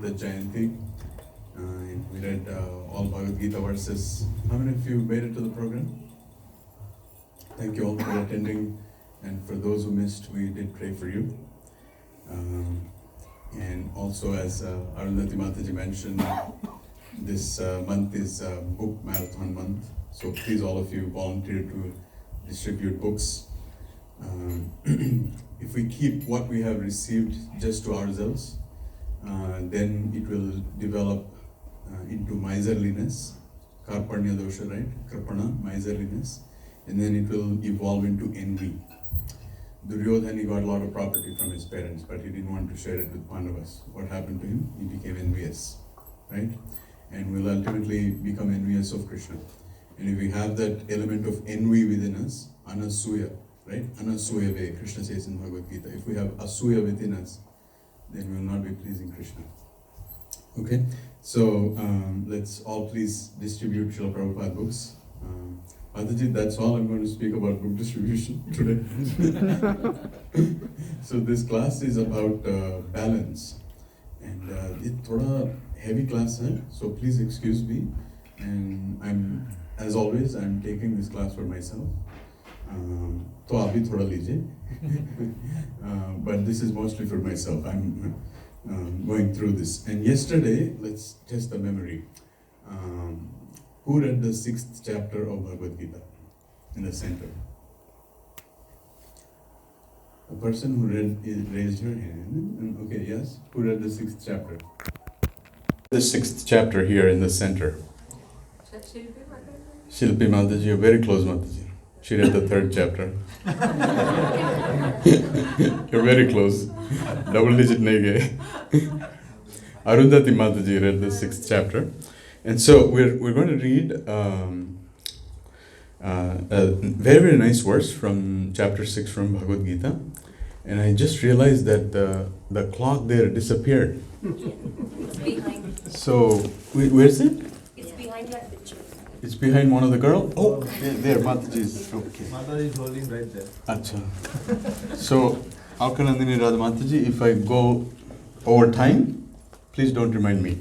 Gita Jayanti. We read all Bhagavad Gita verses. How many of you made it to the program? Thank you all for attending, and for those who missed, we did pray for you. And also, as Arundhati Mataji mentioned, this month is book marathon month. So please, all of you, volunteer to distribute books. If we keep what we have received just to ourselves, then it will develop into miserliness, karparnya dosha, right? Kripana, miserliness, and then it will evolve into envy. Duryodhana got a lot of property from his parents, but he didn't want to share it with Pandavas. What happened to him? He became envious, right? And will ultimately become envious of Krishna. And if we have that element of envy within us, anasuya, right? Anasuya ve, Krishna says in Bhagavad Gita. If we have asuya within us, then we will not be pleasing Krishna. Okay? So let's all please distribute Srila Prabhupada books. Mataji, that's all I'm going to speak about book distribution today. So this class is about balance. And it's a heavy class, so please excuse me. And as always, I'm taking this class for myself. So I'll be thoda lijiye. But this is mostly for myself. I'm going through this. And yesterday, let's test the memory. Who read the 6th chapter of Bhagavad Gita in the center? The person who read raised her hand. Okay, yes. Who read the 6th chapter? The 6th chapter here in the center. Shilpi Mataji, you're very close, Mataji. She read the 3rd chapter. You're very close. Double digit nahi gaye. Arundhati Mataji read the 6th chapter. And so we're going to read a very, very nice verse from chapter 6 from Bhagavad Gita. And I just realized that the clock there disappeared. It's behind. So, where is it? It's behind that picture. It's behind one of the girls? Oh, there, Mataji is, okay. Mataji is holding right there. Acha. So, Alkanandini Radha Mataji, if I go over time, please don't remind me.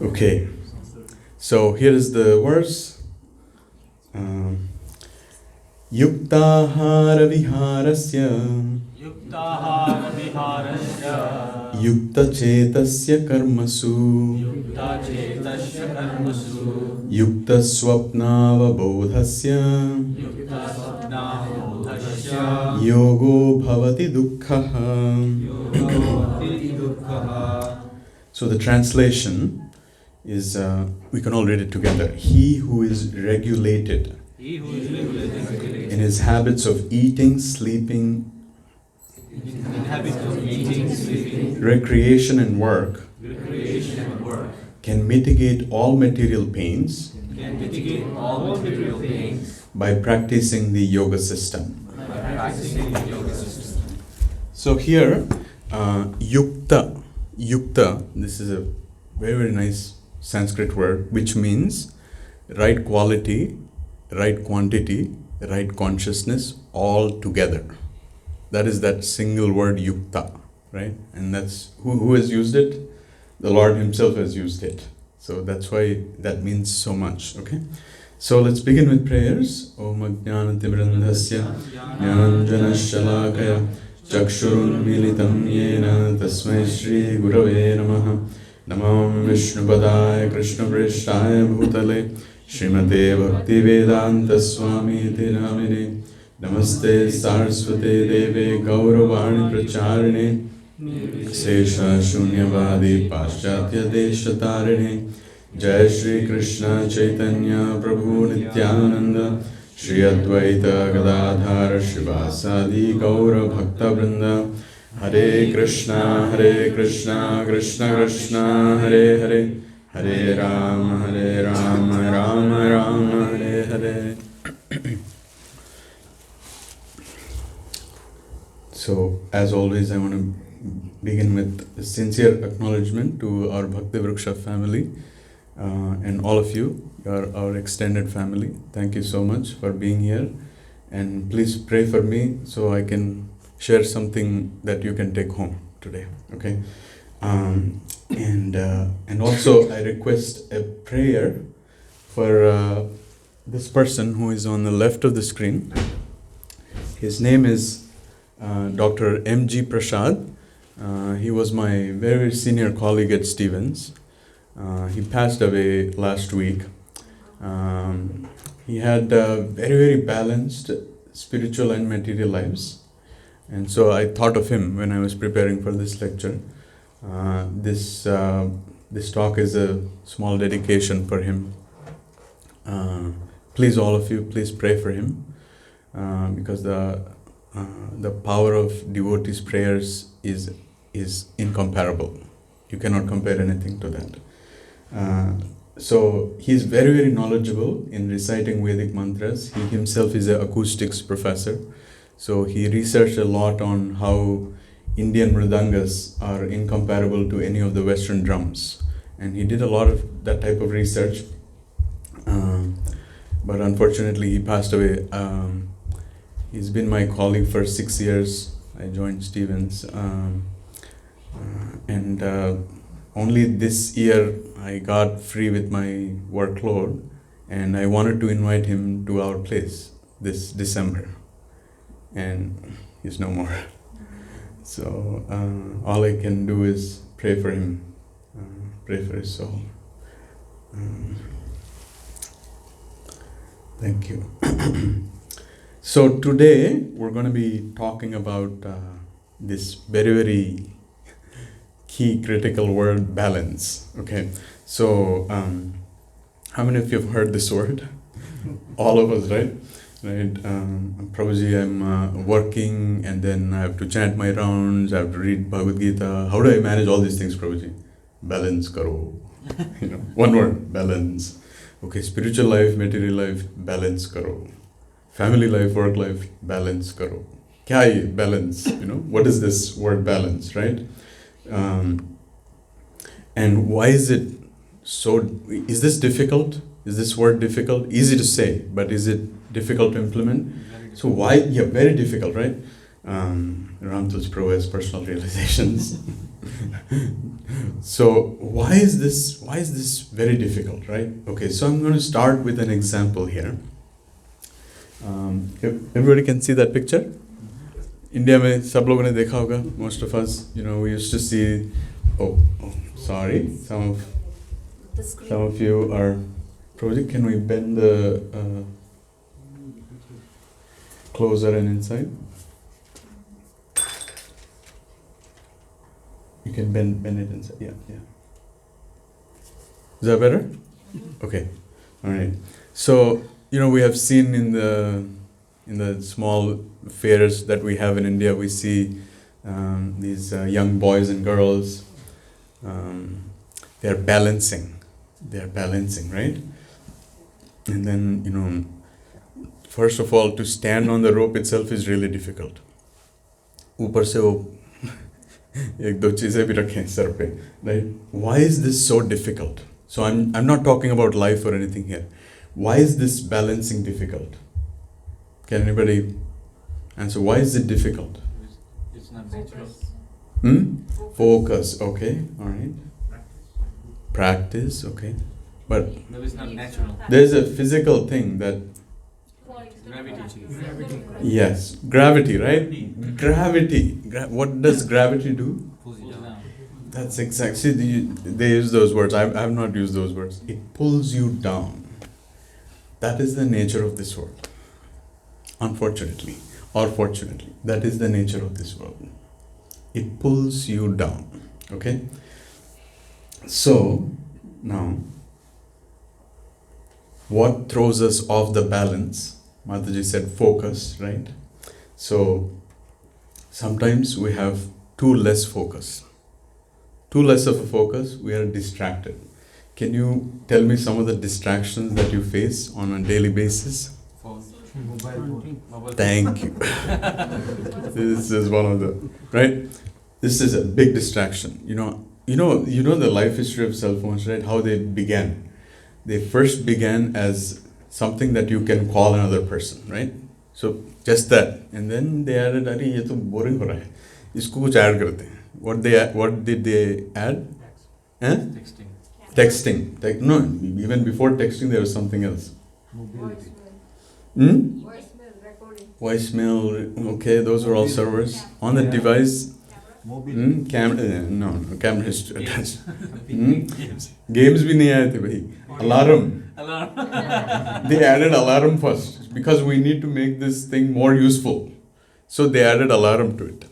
Okay, so here is the verse. Yuktahara viharasya Yukta chetasya karmasu Yukta swapnava bodhasya Yogo bhavati dukkhaha. So the translation is, we can all read it together. He who is regulated in his habits of eating, sleeping, recreation and work can mitigate all material pains by practicing the yoga system. So here, yukta, this is a very, very nice Sanskrit word, which means right quality, right quantity, right consciousness, all together. That is that single word yukta, right? And that's who has used it? The Lord himself has used it. So that's why that means so much, okay? So let's begin with prayers. Om Ajnanatibrandhasya Jnananjana Shalakaya Chakshurun Militam Yena Tasmai Shri Gurave Namaha Namam Vishnupadaya Krishna Prishtaya Bhutale Srimate Bhakti Vedanta Swami Iti Namine Namaste Saraswate Deve Gauravani Pracharine Sesha Shunyavadi Paschatya Deshatarine Jai Shri Krishna Chaitanya Prabhu Nityananda Shri Advaita Gadadhara Shivasadi Gaura Bhakta Vrinda Hare Krishna Krishna Krishna Hare Hare Hare Rama Rama Rama Hare Hare. So, as always, I want to begin with a sincere acknowledgement to our Bhakti Vriksha family and all of you, our extended family. Thank you so much for being here. And please pray for me so I can share something that you can take home today. Okay? And also I request a prayer for this person who is on the left of the screen. His name is Dr. M.G. Prasad. He was my very senior colleague at Stevens. He passed away last week. He had very, very balanced spiritual and material lives. And so I thought of him when I was preparing for this lecture. This talk is a small dedication for him. Please, all of you, please pray for him, because the power of devotees' prayers is incomparable. You cannot compare anything to that. So he's very, very knowledgeable in reciting Vedic mantras. He himself is an acoustics professor. So he researched a lot on how Indian mridangas are incomparable to any of the Western drums. And he did a lot of that type of research. But unfortunately he passed away. He's been my colleague for 6 years. I joined Stevens. And only this year I got free with my workload, and I wanted to invite him to our place this December. And he's no more. So all I can do is pray for him, pray for his soul. Thank you. So today we're going to be talking about this very, very key critical word, balance. Okay, so how many of you have heard this word? All of us, right? Right. Prabhuji, I'm working, and then I have to chant my rounds, I have to read Bhagavad Gita. How do I manage all these things, Prabhuji? Balance karo. One word, balance. Okay, spiritual life, material life, balance karo. Family life, work life, balance karo. Kya hai balance? What is this word balance, right? And why is it so? Is this difficult? Is this word difficult? Easy to say, but is it difficult to implement? So why? Yeah, very difficult, right? Ramtul's Pro has personal realizations. So why is this very difficult, right? Okay, so I'm going to start with an example here. Everybody can see that picture? India में सब लोगों ने देखा होगा. Most of us, we used to see. Oh, sorry. Some of you are. Project, can we bend the closer and inside? You can bend it inside. Yeah. Is that better? Okay. All right. So we have seen in the small fairs that we have in India, we see these young boys and girls. They're balancing, right? And then first of all, to stand on the rope itself is really difficult. ऊपर से वो एक दो चीजें भी रखें sir पे, right? Why is this so difficult? So I'm not talking about life or anything here. Why is this balancing difficult? Can anybody answer? Why is it difficult? It's not natural. Focus. Okay. All right. Practice. Okay. But No, it's not natural. there's a physical thing that. Gravity. Yes, gravity, right? Gravity. What does gravity do? Pulls you down. That's exactly. They use those words. I have not used those words. It pulls you down. That is the nature of this world. Unfortunately, or fortunately, that is the nature of this world. It pulls you down. Okay? So, now, what throws us off the balance? Mataji said focus, right? So, sometimes we have too less focus. Too less of a focus, we are distracted. Can you tell me some of the distractions that you face on a daily basis? Phone. Mobile phone. Thank you. This is one of the, right? This is a big distraction. You know the life history of cell phones, right? How they began. They first began as something that you can call another person, right? So just that, and then they added, "अरे ये तो boring हो रहा है, इसको कुछ add करते हैं." What did they add? Huh? Texting. Texting. No, even before texting there was something else. Mobility. Hmm? Voicemail recording. Voicemail. Okay, those were all servers on the Yeah. device. Mobility. Camera. No, camera history. Games भी नहीं आए थे भाई. Alarm. Alarm. They added alarm first because we need to make this thing more useful. So they added alarm to it.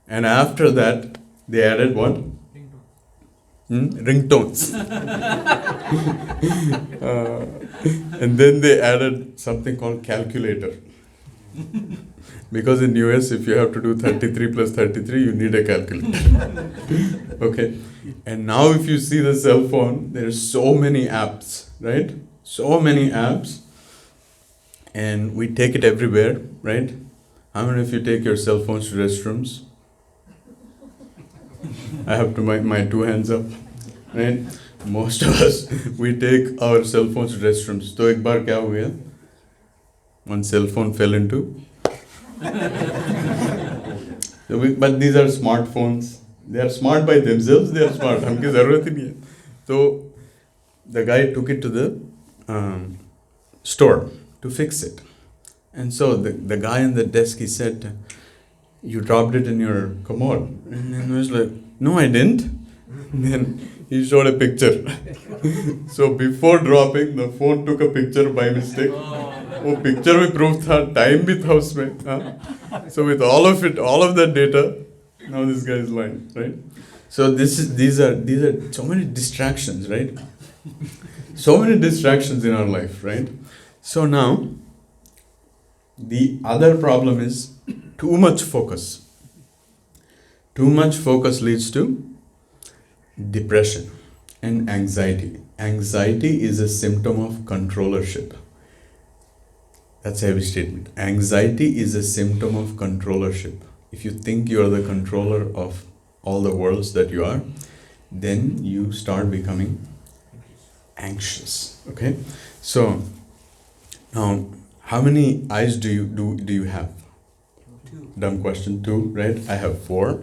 And after that, they added what? Ringtones. And then they added something called calculator. Because in US, if you have to do 33 plus 33, you need a calculator. Okay. And now if you see the cell phone, there are so many apps, right? So many apps. And we take it everywhere, right? How many of you take your cell phones to restrooms? I have to my two hands up, right? Most of us, we take our cell phones to restrooms. तो एक बार क्या हो गया? One cell phone fell into. But these are smartphones. They are smart by themselves. They are smart. हमकी ज़रूरत ही नहीं है. So the guy took it to the store to fix it. And so the guy in the desk, he said, "You dropped it in your commode." And then he was like, "No, I didn't." And then he showed a picture. So before dropping, the phone took a picture by mistake. वो picture में proof था, time भी था उसमें. हाँ? So with all of it, all of that data, now this guy is lying, right? So these are so many distractions, right? So many distractions in our life, right? So now, the other problem is too much focus. Too much focus leads to depression and anxiety. Anxiety is a symptom of controllership. That's a heavy statement. Anxiety is a symptom of controllership. If you think you are the controller of all the worlds that you are, then you start becoming anxious. Okay? So, now, how many eyes do you have? Two. Dumb question. 2, right? I have 4.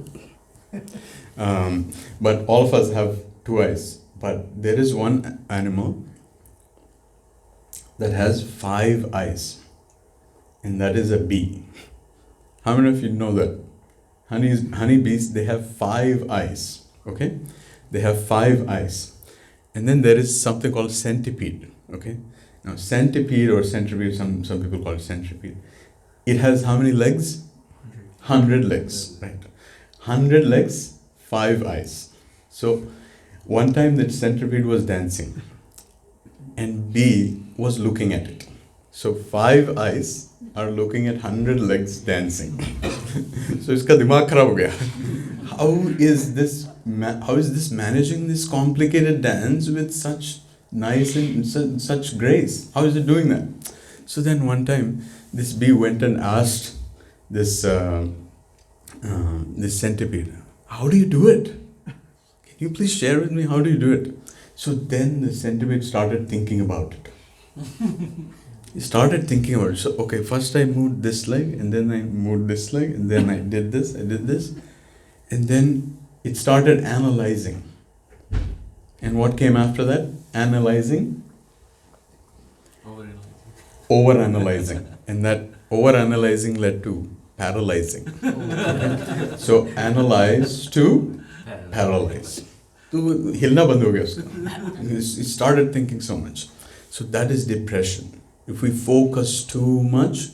But all of us have 2 eyes. But there is one animal that has 5 eyes, and that is a bee. How many of you know that? Honeybees, they have 5 eyes. Okay? They have 5 eyes. And then there is something called centipede. Okay? Now, centipede or centipede, some people call it centipede. It has how many legs? 100 legs, right? 100 legs, 5 eyes. So, one time that centipede was dancing, and bee was looking at it. So, 5 eyes are looking at 100 legs dancing. So, इसका दिमाग खराब हो गया. How is this managing this complicated dance with such nice and such grace? How is it doing that? So then one time, this bee went and asked this this centipede, "How do you do it? Can you please share with me how do you do it?" So then the centipede started thinking about it. He started thinking about it. So okay, first I moved this leg, and then I moved this leg, and then I did this, and then it started analyzing. And what came after that? Analyzing, over-analyzing. And that over-analyzing led to paralyzing. So analyze to paralyze. तो हिलना बंद हो गया उसका. He started thinking so much. So that is depression. If we focus too much,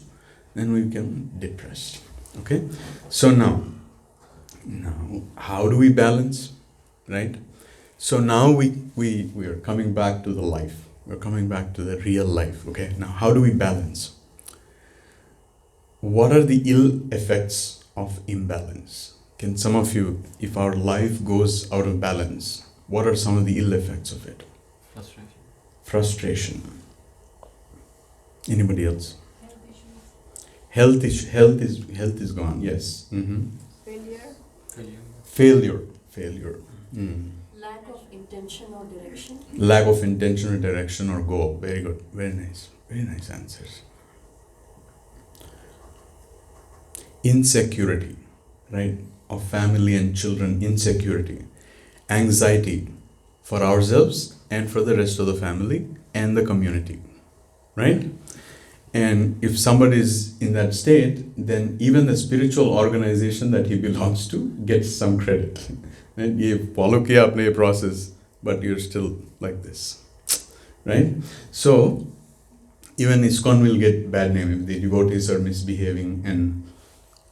then we become depressed. Okay? So now, how do we balance? Right? So now we are coming back to the life. We're coming back to the real life. Okay? Now how do we balance? What are the ill effects of imbalance? Can some of you, if our life goes out of balance, what are some of the ill effects of it? Frustration. Anybody else? Health is gone. Yes. Mm-hmm. Failure. Failure. Failure. Mm. Lack of intention or direction. Lack of intention or direction or goal. Very good. Very nice. Very nice answers. Insecurity, right? Of family and children, insecurity. Anxiety for ourselves and for the rest of the family and the community, right? And if somebody is in that state, then even the spiritual organization that he belongs to gets some credit. And you follow kiya apne process, but you're still like this, right? So even ISKCON will get bad name if the devotees are misbehaving and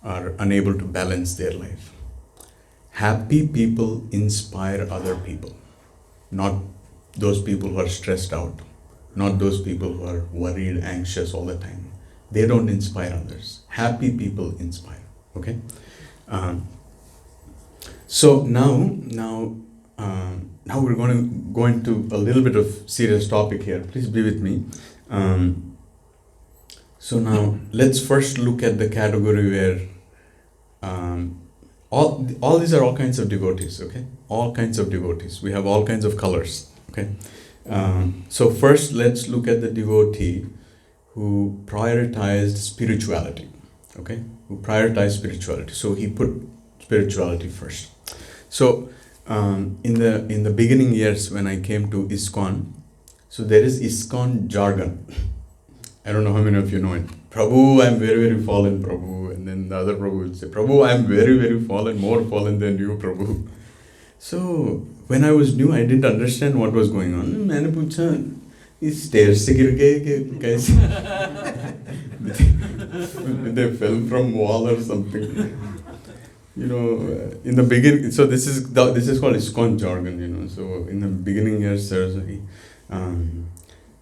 are unable to balance their life. Happy people inspire other people, not those people who are stressed out, not those people who are worried, anxious all the time. They don't inspire others. Happy people inspire. Okay. So now we're going to go into a little bit of serious topic here. Please be with me. So now let's first look at the category where all these are all kinds of devotees. Okay, all kinds of devotees. We have all kinds of colors. Okay. So first, let's look at the devotee who prioritized spirituality. Okay, who prioritized spirituality. So he put spirituality first. So in the beginning years when I came to ISKCON, so there is ISKCON jargon. I don't know how many of you know it. Prabhu, I'm very, very fallen, Prabhu. And then the other Prabhu will say, Prabhu, I'm very, very fallen, more fallen than you, Prabhu. So when I was new, I didn't understand what was going on. मैंने पूछा इस stairs से गिर गए कि कैसे? They fell from wall or something. You know, in the beginning, so this is called ISKCON jargon. You know, so in the beginning years, there's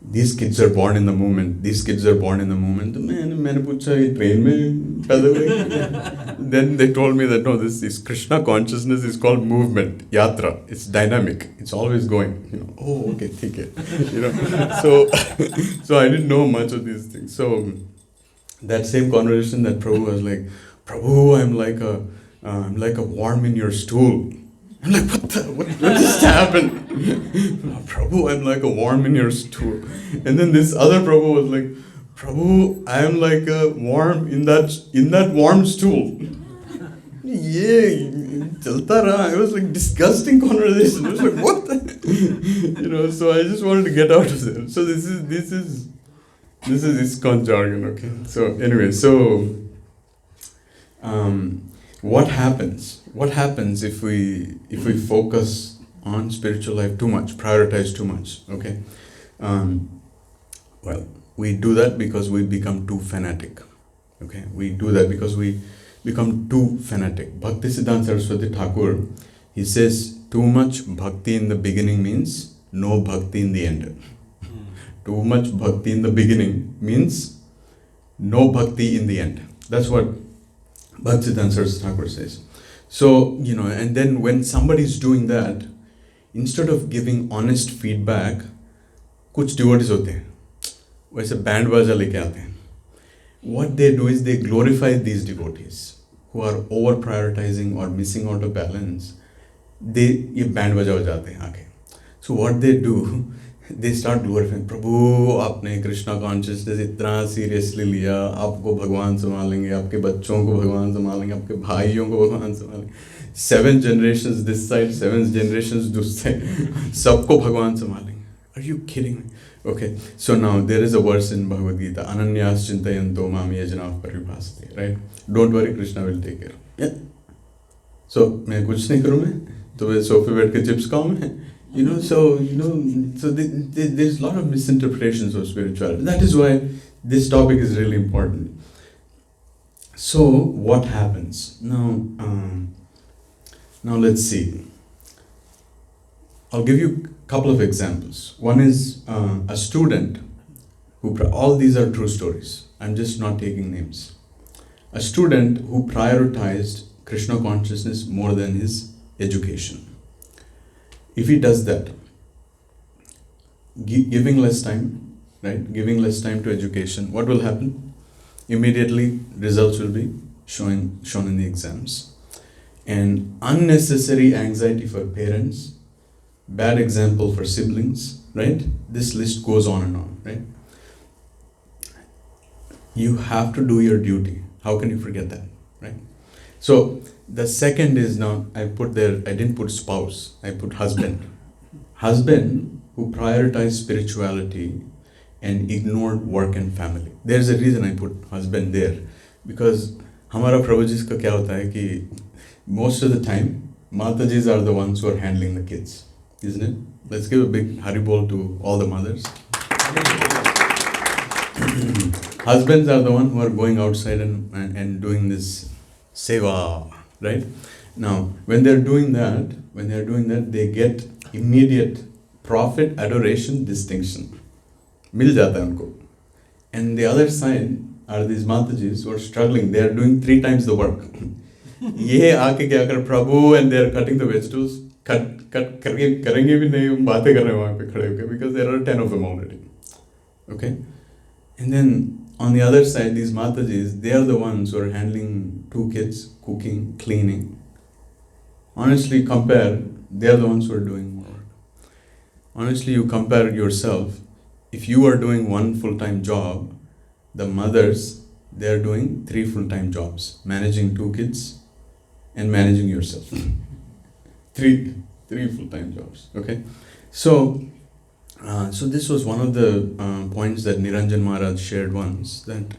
these kids are born in the moment. These kids are born in the moment. मैंने पूछा ये train में पैदा हुए? Then they told me that no, this is Krishna consciousness is called movement, yatra. It's dynamic. It's always going. You know, oh okay, ठीक है. You know, so I didn't know much of these things. So that same conversation that Prabhu was like, Prabhu, I'm like a worm in your stool. I'm like, what just happened? Prabhu, I'm like a worm in your stool. And then this other Prabhu was like, Prabhu, I am like a worm in that warm stool. Yeah, chalta raha. It was like disgusting conversation. I was like, what? You know, so I just wanted to get out of there. So this is ISKCON jargon, okay? So anyway, what happens? What happens if we focus on spiritual life too much, prioritize too much? Okay, well, we do that because we become too fanatic. Okay, we do that because we become too fanatic. Bhaktisiddhanta Saraswati Thakur, he says, too much bhakti in the beginning means no bhakti in the end. Too much bhakti in the beginning means no bhakti in the end. That's what Bhaktisiddhanta Saraswati Thakur says. So, you know, and then when somebody's doing that, instead of giving honest feedback, कुछ devotees होते हैं, वैसे band बाजा लेके आते हैं. What they do is they glorify these devotees who are over prioritizing or missing out of balance. ये band बाजा हो जाते हैं आके. So what they do, they start glorifying. प्रभु, आपने कृष्णा कॉन्शियसनेस इतना सीरियसली लिया, आपको भगवान संभालेंगे, आपके बच्चों को भगवान संभालेंगे, आपके भाइयों को भगवान संभालेंगे. 7 generations this side, 7 generations this side, सबको भगवान संभालेंगे. Are you kidding me? Okay, so now there is a verse in Bhagavad Gita, Ananyas Chintayanto Mam Yajanav Paribhasate, right? Don't worry, Krishna will take care. Yeah. So मैं कुछ नहीं करूँ मैं, तो मैं सोफे बैठ के चिप्स खाऊँ मैं. You know, so there's a lot of misinterpretations of spirituality. That is why this topic is really important. So what happens now? Now let's see. I'll give you a couple of examples. One is a student who, all these are true stories. I'm just not taking names. A student who prioritized Krishna consciousness more than his education. If he does that, giving less time, right? Giving less time to education, what will happen? Immediately, results will be shown in the exams. and unnecessary anxiety for parents, bad example for siblings, right? This list goes on and on, right? You have to do your duty. How can you forget that, right? So the second is now, I didn't put spouse, I put husband. Husband who prioritized spirituality and ignored work and family. There's a reason I put husband there, because हमारा प्रभु जी का क्या होता है कि most of the time Matajis are the ones who are handling the kids, isn't it? Let's give a big haribol to all the mothers. Husbands are the ones who are going outside and doing this seva, right? Now, when they're doing that, they get immediate profit, adoration, distinction. Mil jata hai unko. And the other side are these Matajis who are struggling. They are doing 3 times the work. ये आके क्या कर प्रभु, and they are cutting the vegetables. cut करेंगे भी नहीं, बातें कर रहे हैं वहाँ पे खड़े होके, because there are 10 of them already. Okay? And then on the other side, these Matajis, they are the ones who are handling 2 kids, cooking, cleaning. Honestly, compare, they are the ones who are doing more work. Honestly, you compare yourself. If you are doing 1 full-time job, the mothers, they are doing 3 full-time jobs, managing 2 kids and managing yourself. three full-time jobs. Okay, so this was one of the points that Niranjan Maharaj shared once, that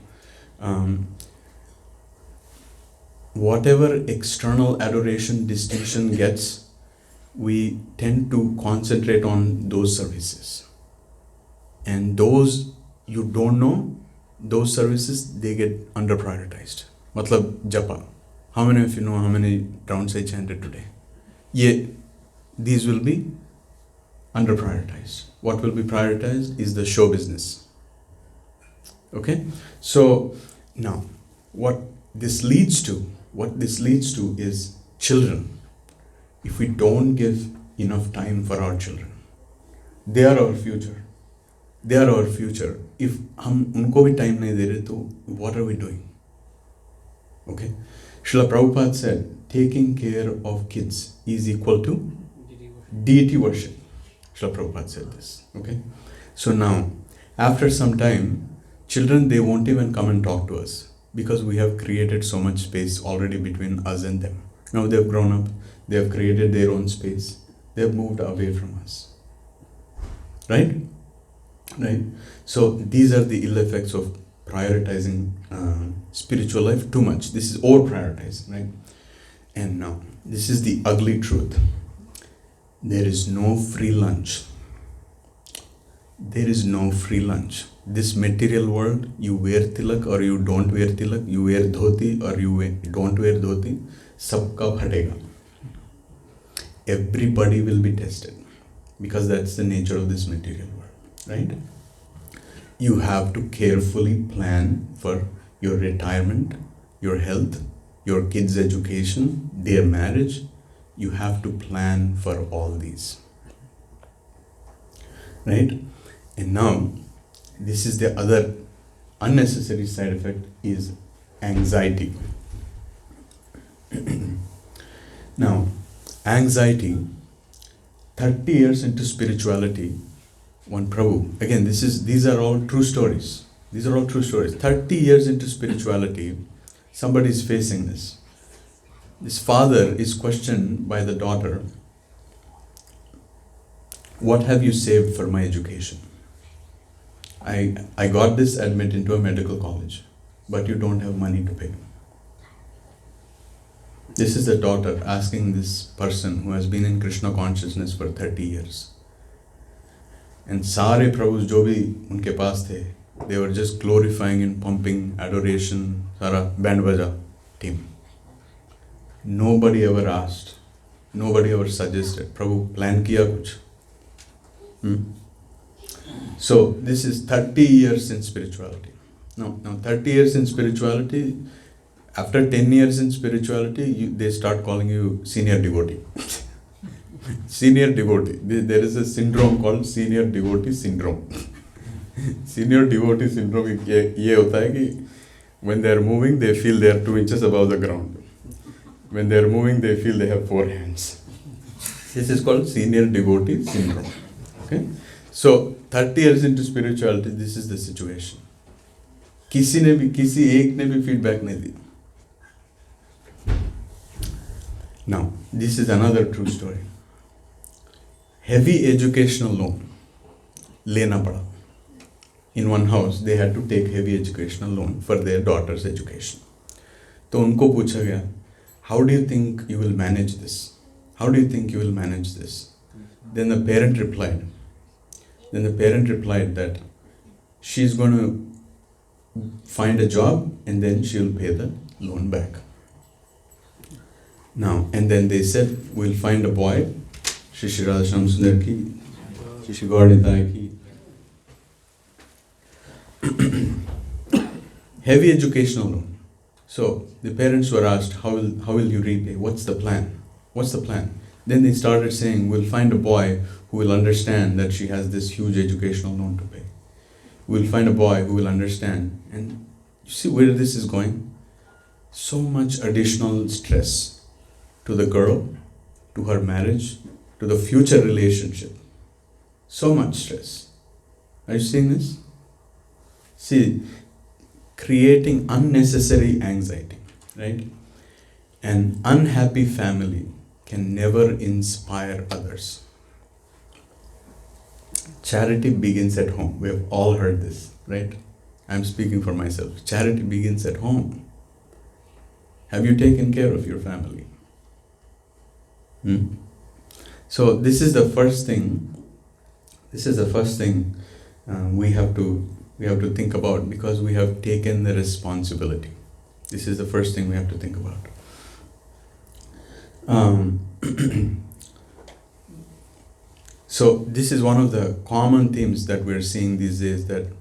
whatever external adoration, distinction gets, we tend to concentrate on those services. And those you don't know, those services, they get under prioritized. Matlab japa. How many of you know how many rounds I chanted today? These will be under prioritized. What will be prioritized is the show business. Okay? So now, what this leads to is children. If we don't give enough time for our children, they are our future. If हम उनको भी time नहीं दे रहे, तो what are we doing? Okay? Srila Prabhupada said, taking care of kids is equal to deity worship. Srila Prabhupada said this. Okay? So now, after some time, children, they won't even come and talk to us, because we have created so much space already between us and them. Now they have grown up, they have created their own space, they have moved away from us. Right? So these are the ill effects of prioritizing spiritual life too much. This is over prioritizing, right? And now, this is the ugly truth. There is no free lunch. This material world, you wear tilak or you don't wear tilak, you wear dhoti or you don't wear dhoti, sabka phatega. Everybody will be tested, because that's the nature of this material world, right? You have to carefully plan for your retirement, your health, your kids' education, their marriage. You have to plan for all these. Right? And now, this is the other unnecessary side effect, is anxiety. Now, anxiety, 30 years into spirituality, one Prabhu, again, these are all true stories. 30 years into spirituality, somebody is facing this. This father is questioned by the daughter, what have you saved for my education? I got this admit into a medical college, but you don't have money to pay. This is the daughter asking this person who has been in Krishna consciousness for 30 years. And सारे प्रभुज जो भी उनके पास थे, they were just glorifying and pumping adoration, सारा band baja team. Nobody ever asked, nobody ever suggested, Prabhu plan kiya kuch? So this is 30 years in spirituality. Now 30 years in spirituality, after 10 years in spirituality, they start calling you senior devotee. Senior devotee. There is a syndrome called senior devotee syndrome. Senior devotee syndrome ये होता है कि when they are moving, they feel they are 2 inches above the ground. When they are moving, they feel they have 4 hands. This is called senior devotee syndrome. Okay? So 30 years into spirituality, this is the situation. किसी एक ने भी feedback नहीं दी. Now, this is another true story. Heavy educational loan लेना पड़ा. In one house, they had to take heavy educational loan for their daughter's education. तो उनको पूछा गया, how do you think you will manage this? How do you think you will manage this? Then the parent replied that she's going to find a job and then she'll pay the loan back. Now, and then they said, we'll find a boy, Shri Radha Shamsundar ki, Shri Gaudita ki. Heavy educational loan. So the parents were asked, how will you repay? What's the plan? Then they started saying, we'll find a boy who will understand that she has this huge educational loan to pay. We'll find a boy who will understand. And you see where this is going? So much additional stress to the girl, to her marriage, to the future relationship. So much stress. Are you seeing this? See, creating unnecessary anxiety, right? An unhappy family can never inspire others. Charity begins at home. We have all heard this, right? I'm speaking for myself. Charity begins at home. Have you taken care of your family? So this is the first thing. We have to think about, because we have taken the responsibility. This is the first thing we have to think about. So this is one of the common themes that we're seeing these days, that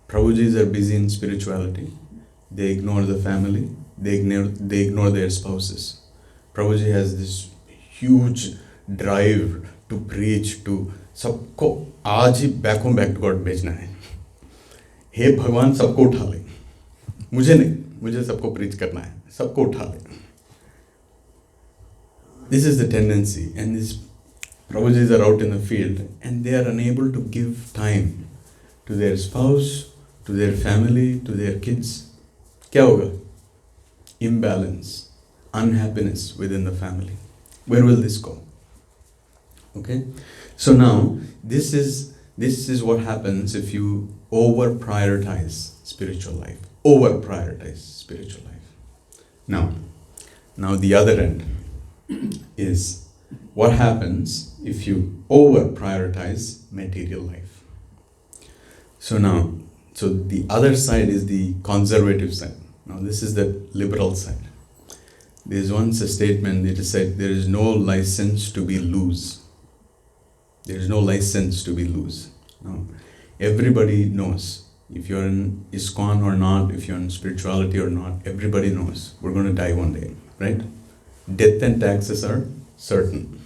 Prabhujis are busy in spirituality. They ignore the family. They ignore their spouses. Prabhuji has this huge drive to preach to सबको आज ही back home back to God भेजना है. हे भगवान सबको उठा ले. मुझे नहीं, मुझे सबको preach करना है. सबको उठा ले. This is the tendency, and these Prabhujis are out in the field and they are unable to give time to their spouse, to their family, to their kids. क्या होगा? Imbalance, unhappiness within the family. Where will this go? Okay? So now, this is what happens if you over-prioritize spiritual life. Over-prioritize spiritual life. Now the other end is what happens if you over-prioritize material life. So the other side is the conservative side. Now this is the liberal side. There's once a statement that said, there is no license to be loose. There is no license to be loose. Now, everybody knows, if you're in ISKCON or not, if you're in spirituality or not, everybody knows we're going to die one day, right? Death and taxes are certain,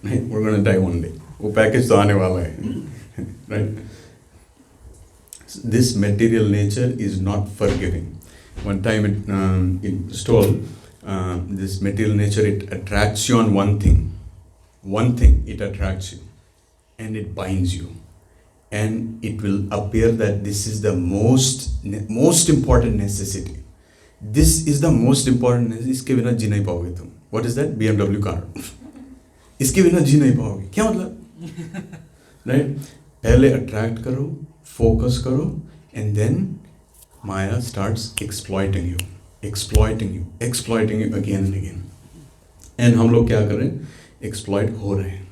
right? We're going to die one day. वो package तो आने वाला है, right? This material nature is not forgiving. One time it was told, this material nature, it attracts you on one thing. One thing, it attracts you. And it binds you. And it will appear that this is the most important necessity. This is the most important necessity. इसके बिना जी नहीं पाओगे तुम. What is that? BMW car. इसके बिना जी नहीं पाओगे. क्या मतलब? Right? पहले attract करो, focus करो, and then Maya starts exploiting you again and again. And हम लोग क्या कर रहे हैं? Exploit हो रहे हैं.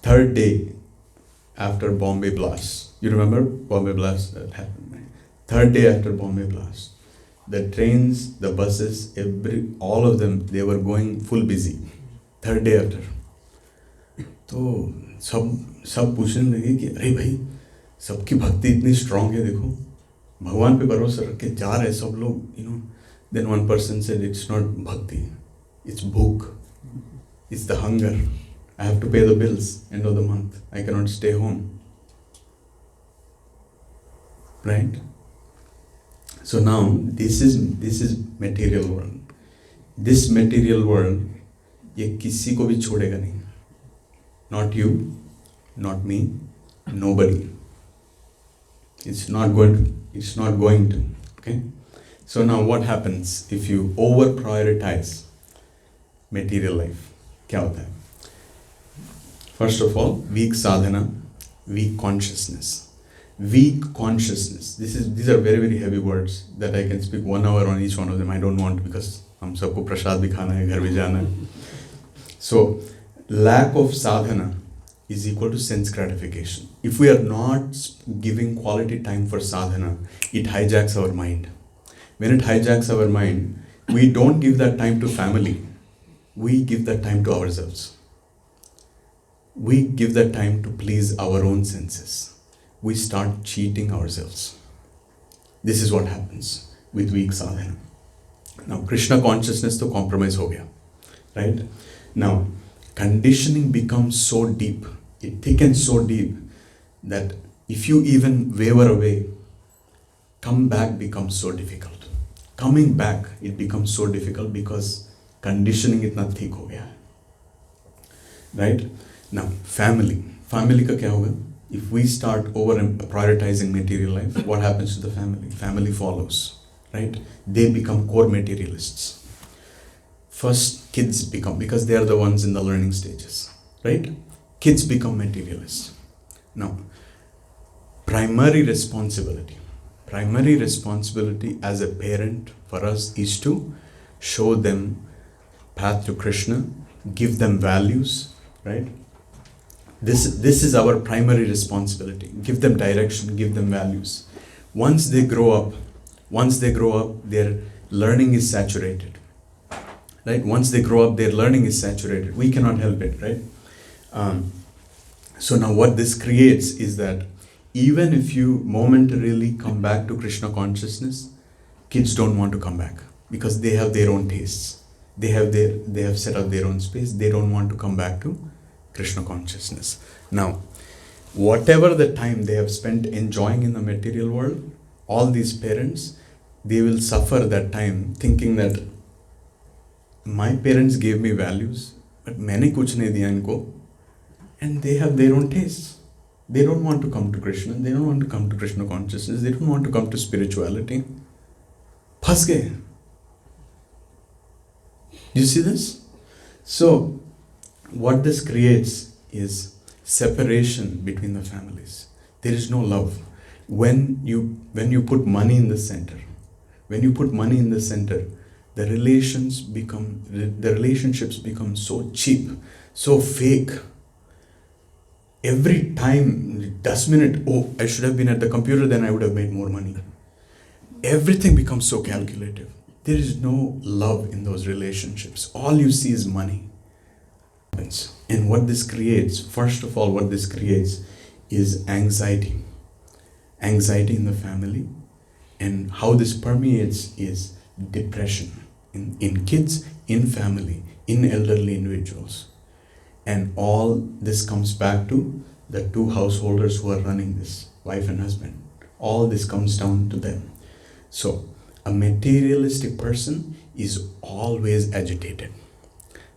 Third day after Bombay blast, you remember Bombay blast that happened, right? Third day after Bombay blast, the trains, the buses, all of them, they were going full busy. Third day after. तो सब पूछने लगे कि अरे भाई, सबकी भक्ति इतनी strong है, देखो भगवान पे भरोसा रख के जा रहे सब लोग, Then one person said, it's not bhakti, it's bhuk, it's the hunger. I have to pay the bills end of the month. I cannot stay home. Right? So now this is material world. This material world, ये किसी को भी छोड़ेगा नहीं. Not you, not me, nobody. It's not going to. Okay? So now what happens if you over prioritize material life? क्या होता है? First of all, weak sadhana, weak consciousness. Weak consciousness. These are very, very heavy words that I can speak 1 hour on each one of them. I don't want, because हम सबको प्रसाद भी खाना है, घर भी जाना है. So, lack of sadhana is equal to sense gratification. If we are not giving quality time for sadhana, it hijacks our mind. When it hijacks our mind, we don't give that time to family. We give that time to ourselves. We give that time to please our own senses. We start cheating ourselves. This is what happens with weak sadhana. Now, Krishna consciousness to compromise ho gaya, right? Now, conditioning becomes so deep, it thickens so deep that if you even waver away, come back becomes so difficult. Coming back, it becomes so difficult because conditioning itna thick ho gaya, right? Now, family ka kya hoga? If we start over prioritizing material life, what happens to the family? Family follows, right? They become core materialists. First, kids become, because they are the ones in the learning stages, right? Kids become materialists. Now, primary responsibility as a parent for us is to show them path to Krishna, give them values, right? This is our primary responsibility. Give them direction, give them values. Once they grow up, their learning is saturated. Right? Once they grow up, their learning is saturated. We cannot help it, right? So now what this creates is that even if you momentarily come back to Krishna consciousness, kids don't want to come back because they have their own tastes. They have set up their own space. They don't want to come back to Krishna consciousness. Now, whatever the time they have spent enjoying in the material world, all these parents, they will suffer that time thinking that my parents gave me values, but मैंने कुछ नहीं दिया इनको, and they have their own tastes. They don't want to come to Krishna. They don't want to come to Krishna consciousness. They don't want to come to spirituality. फंस गए. You see this? So, what this creates is separation between the families. There is no love. When you put money in the center, the relationships become so cheap, so fake. Every time, 10 minutes, oh, I should have been at the computer, then I would have made more money. Everything becomes so calculative. There is no love in those relationships. All you see is money. And what this creates, first of all, is anxiety. Anxiety in the family. And how this permeates is depression in kids, in family, in elderly individuals. And all this comes back to the two householders who are running this, wife and husband. All this comes down to them. So, a materialistic person is always agitated.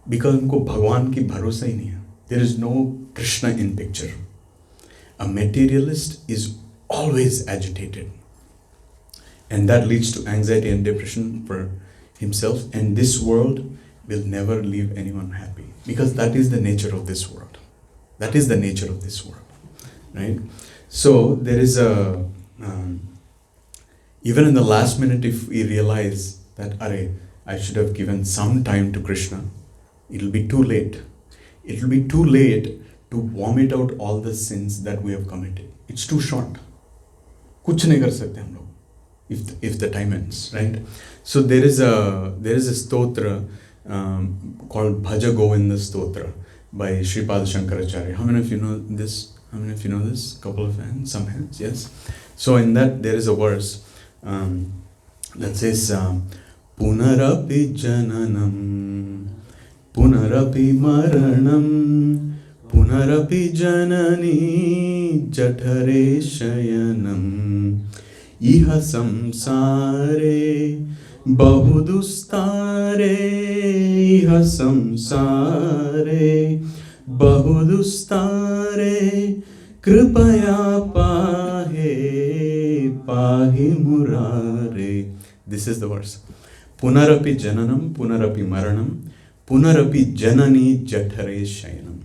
Because उनको भगवान की भरोसा ही नहीं है. There is no Krishna in picture. A materialist is always agitated. And that leads to anxiety and depression for himself. And this world will never leave anyone happy. Because that is the nature of this world. Right? So there is even in the last minute, if we realize that, I should have given some time to Krishna, it'll be too late. It'll be too late to vomit out all the sins that we have committed. It's too short. कुछ नहीं कर सकते हम लोग if the time ends, right? So there is a stotra called Bhaja Govinda Stotra by Sripad Shankaracharya. How many of you know this? Couple of hands, some hands, yes. So in that there is a verse that says Punarapi Jananam Punarapi Maranam Punarapi Janani Jathare Shayanam Iha Samsare Bahudustare iha samsare, Bahudustare kripaya pahe, pahi murare. This is the verse. Punarapi jananam, punarapi maranam, punarapi janani jathare shayanam.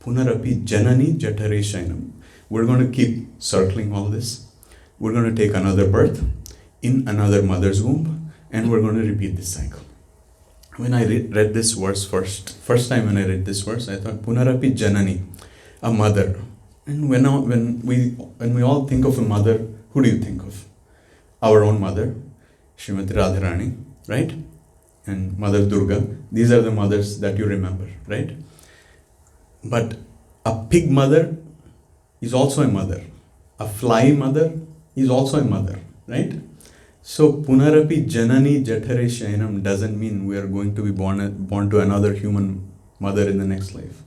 Punarapi janani jathare shayanam. We're going to keep circling all this. We're going to take another birth in another mother's womb, and we're going to repeat this cycle. When I read this verse first time when I read this verse, I thought Punarapi Janani, a mother. And when we all think of a mother, who do you think of? Our own mother, Srimati Radharani, right? And Mother Durga. These are the mothers that you remember, right? But a pig mother is also a mother. A fly mother is also a mother, right? So Punarapi Janani Jathare Shayanam doesn't mean we are going to be born to another human mother in the next life.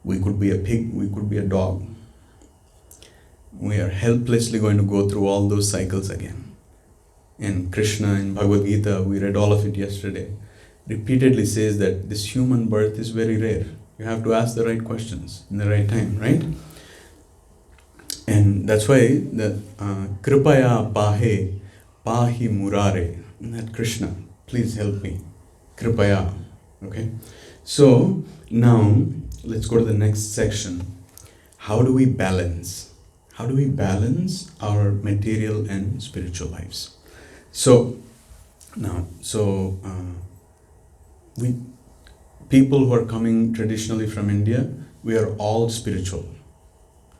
We could be a pig, we could be a dog. We are helplessly going to go through all those cycles again. And Krishna in Bhagavad Gita, we read all of it yesterday, repeatedly says that this human birth is very rare. You have to ask the right questions in the right time, right? And that's why the Kripaya Pahe, Pahi Murare, that Krishna, please help me. Kripaya. Okay? So now let's go to the next section. How do we balance? How do we balance our material and spiritual lives? So now, we people who are coming traditionally from India, we are all spiritual.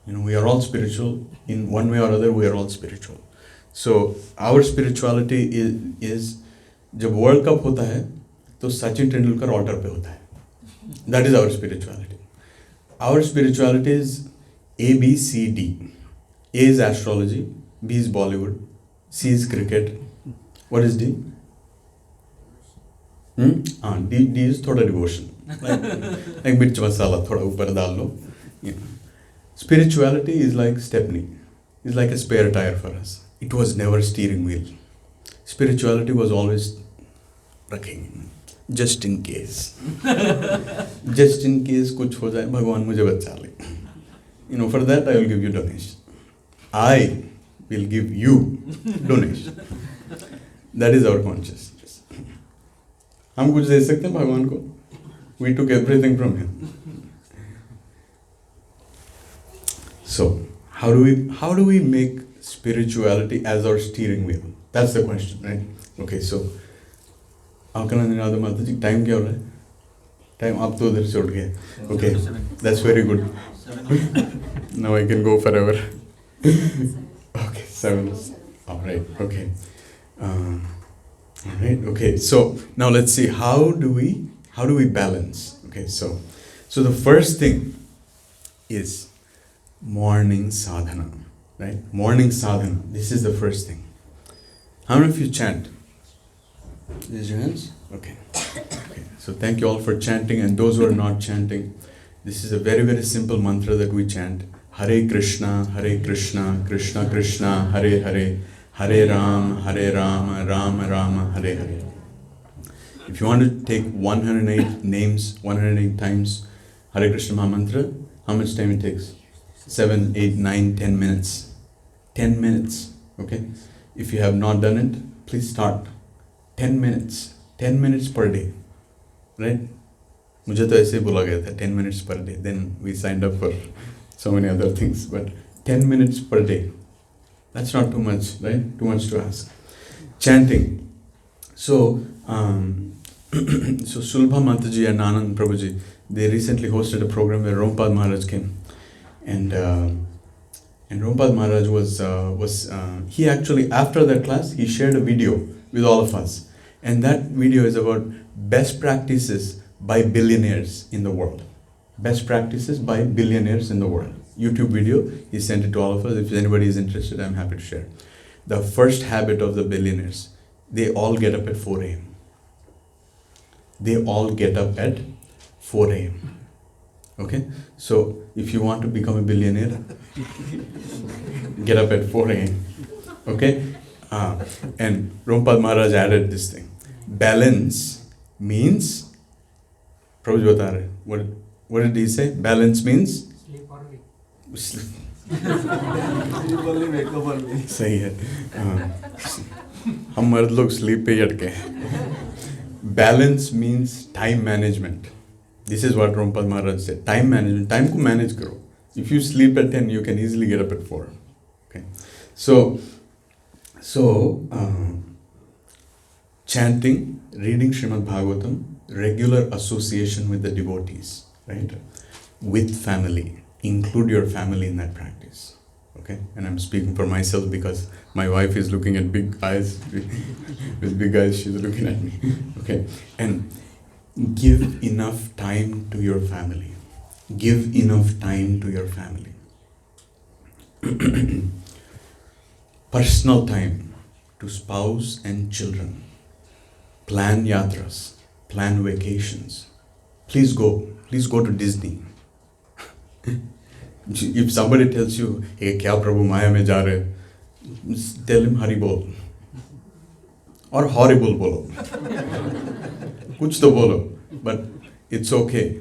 We are all spiritual. In one way or other, we are all spiritual. So our spirituality is जब world cup होता है तो Sachin Tendulkar order पे होता है. That is our spirituality. Our spirituality is A, B, C, D. A is astrology, B is Bollywood, C is cricket. What is D? D is थोड़ा devotion. Like मिर्च मसाला थोड़ा ऊपर डाल लो. Spirituality is like Stepney. It's like a spare tire for us. It was never steering wheel. Spirituality was always रखेंगे, just in case. Just in case कुछ हो जाए, भगवान मुझे बचा ले. For that I will give you donation. I will give you donation. That is our consciousness. हम कुछ दे सकते हैं भगवान को? We took everything from him. So how do we make spirituality as our steering wheel? That's the question, right? Okay, so time क्या हो रहा है? Time आप तो उधर से उठ गए. Okay, that's very good. Now I can go forever. Okay, 7. All right. Okay. All right. Okay. So now let's see how do we balance? Okay. So the first thing is morning sadhana, right? Morning sadhana. This is the first thing. How many of you chant? Raise your hands. Okay. Okay. So thank you all for chanting, and those who are not chanting, this is a very, very simple mantra that we chant. Hare Krishna, Krishna Krishna, Hare Hare, Hare Ram, Rama Rama, Hare Hare. If you want to take 108 names, 108 times Hare Krishna Mahamantra, how much time it takes? 7, 8, 9, 10 minutes. 10 minutes. Okay? If you have not done it, please start. 10 minutes. 10 minutes per day. Right? मुझे तो ऐसे ही बोला गया था 10 minutes per day. Then we signed up for so many other things. But 10 minutes per day. That's not too much, right? Too much to ask. Chanting. So, so Sulbha Mataji and Anand Prabhuji, they recently hosted a program where Rompad Maharaj came. And Rompad Maharaj was he actually, after that class, he shared a video with all of us. And that video is about best practices by billionaires in the world. Best practices by billionaires in the world. YouTube video, he sent it to all of us. If anybody is interested, I'm happy to share. The first habit of the billionaires, they all get up at 4 a.m. They all get up at 4 a.m. Okay? So, if you want to become a billionaire, get up at 4 a.m. Okay? And Rumpad Maharaj added this thing. Balance means, Prabhuji bata rahe. What did he say? Balance means? Sleep early. Sleep. Sleep early, wake up early. सही है. हम मर्द लोग sleep पे ही अटके हैं. Balance means time management. This is what Rumpad Maharaj said. Time management. Time को manage करो. If you sleep at 10, you can easily get up at 4. Okay. So chanting, reading Srimad Bhagavatam, regular association with the devotees, right? With family. Include your family in that practice. Okay? And I'm speaking for myself because my wife is looking at big eyes. With big eyes, she's looking at me. Okay? And give enough time to your family. Give enough time to your family. Personal time to spouse and children. Plan yatras. Plan vacations. Please go to Disney. If somebody tells you, hey, kya Prabhu Maya mein ja rahe, tell him Hari bol. Or horrible bolo. Kuch to bolo. But it's okay.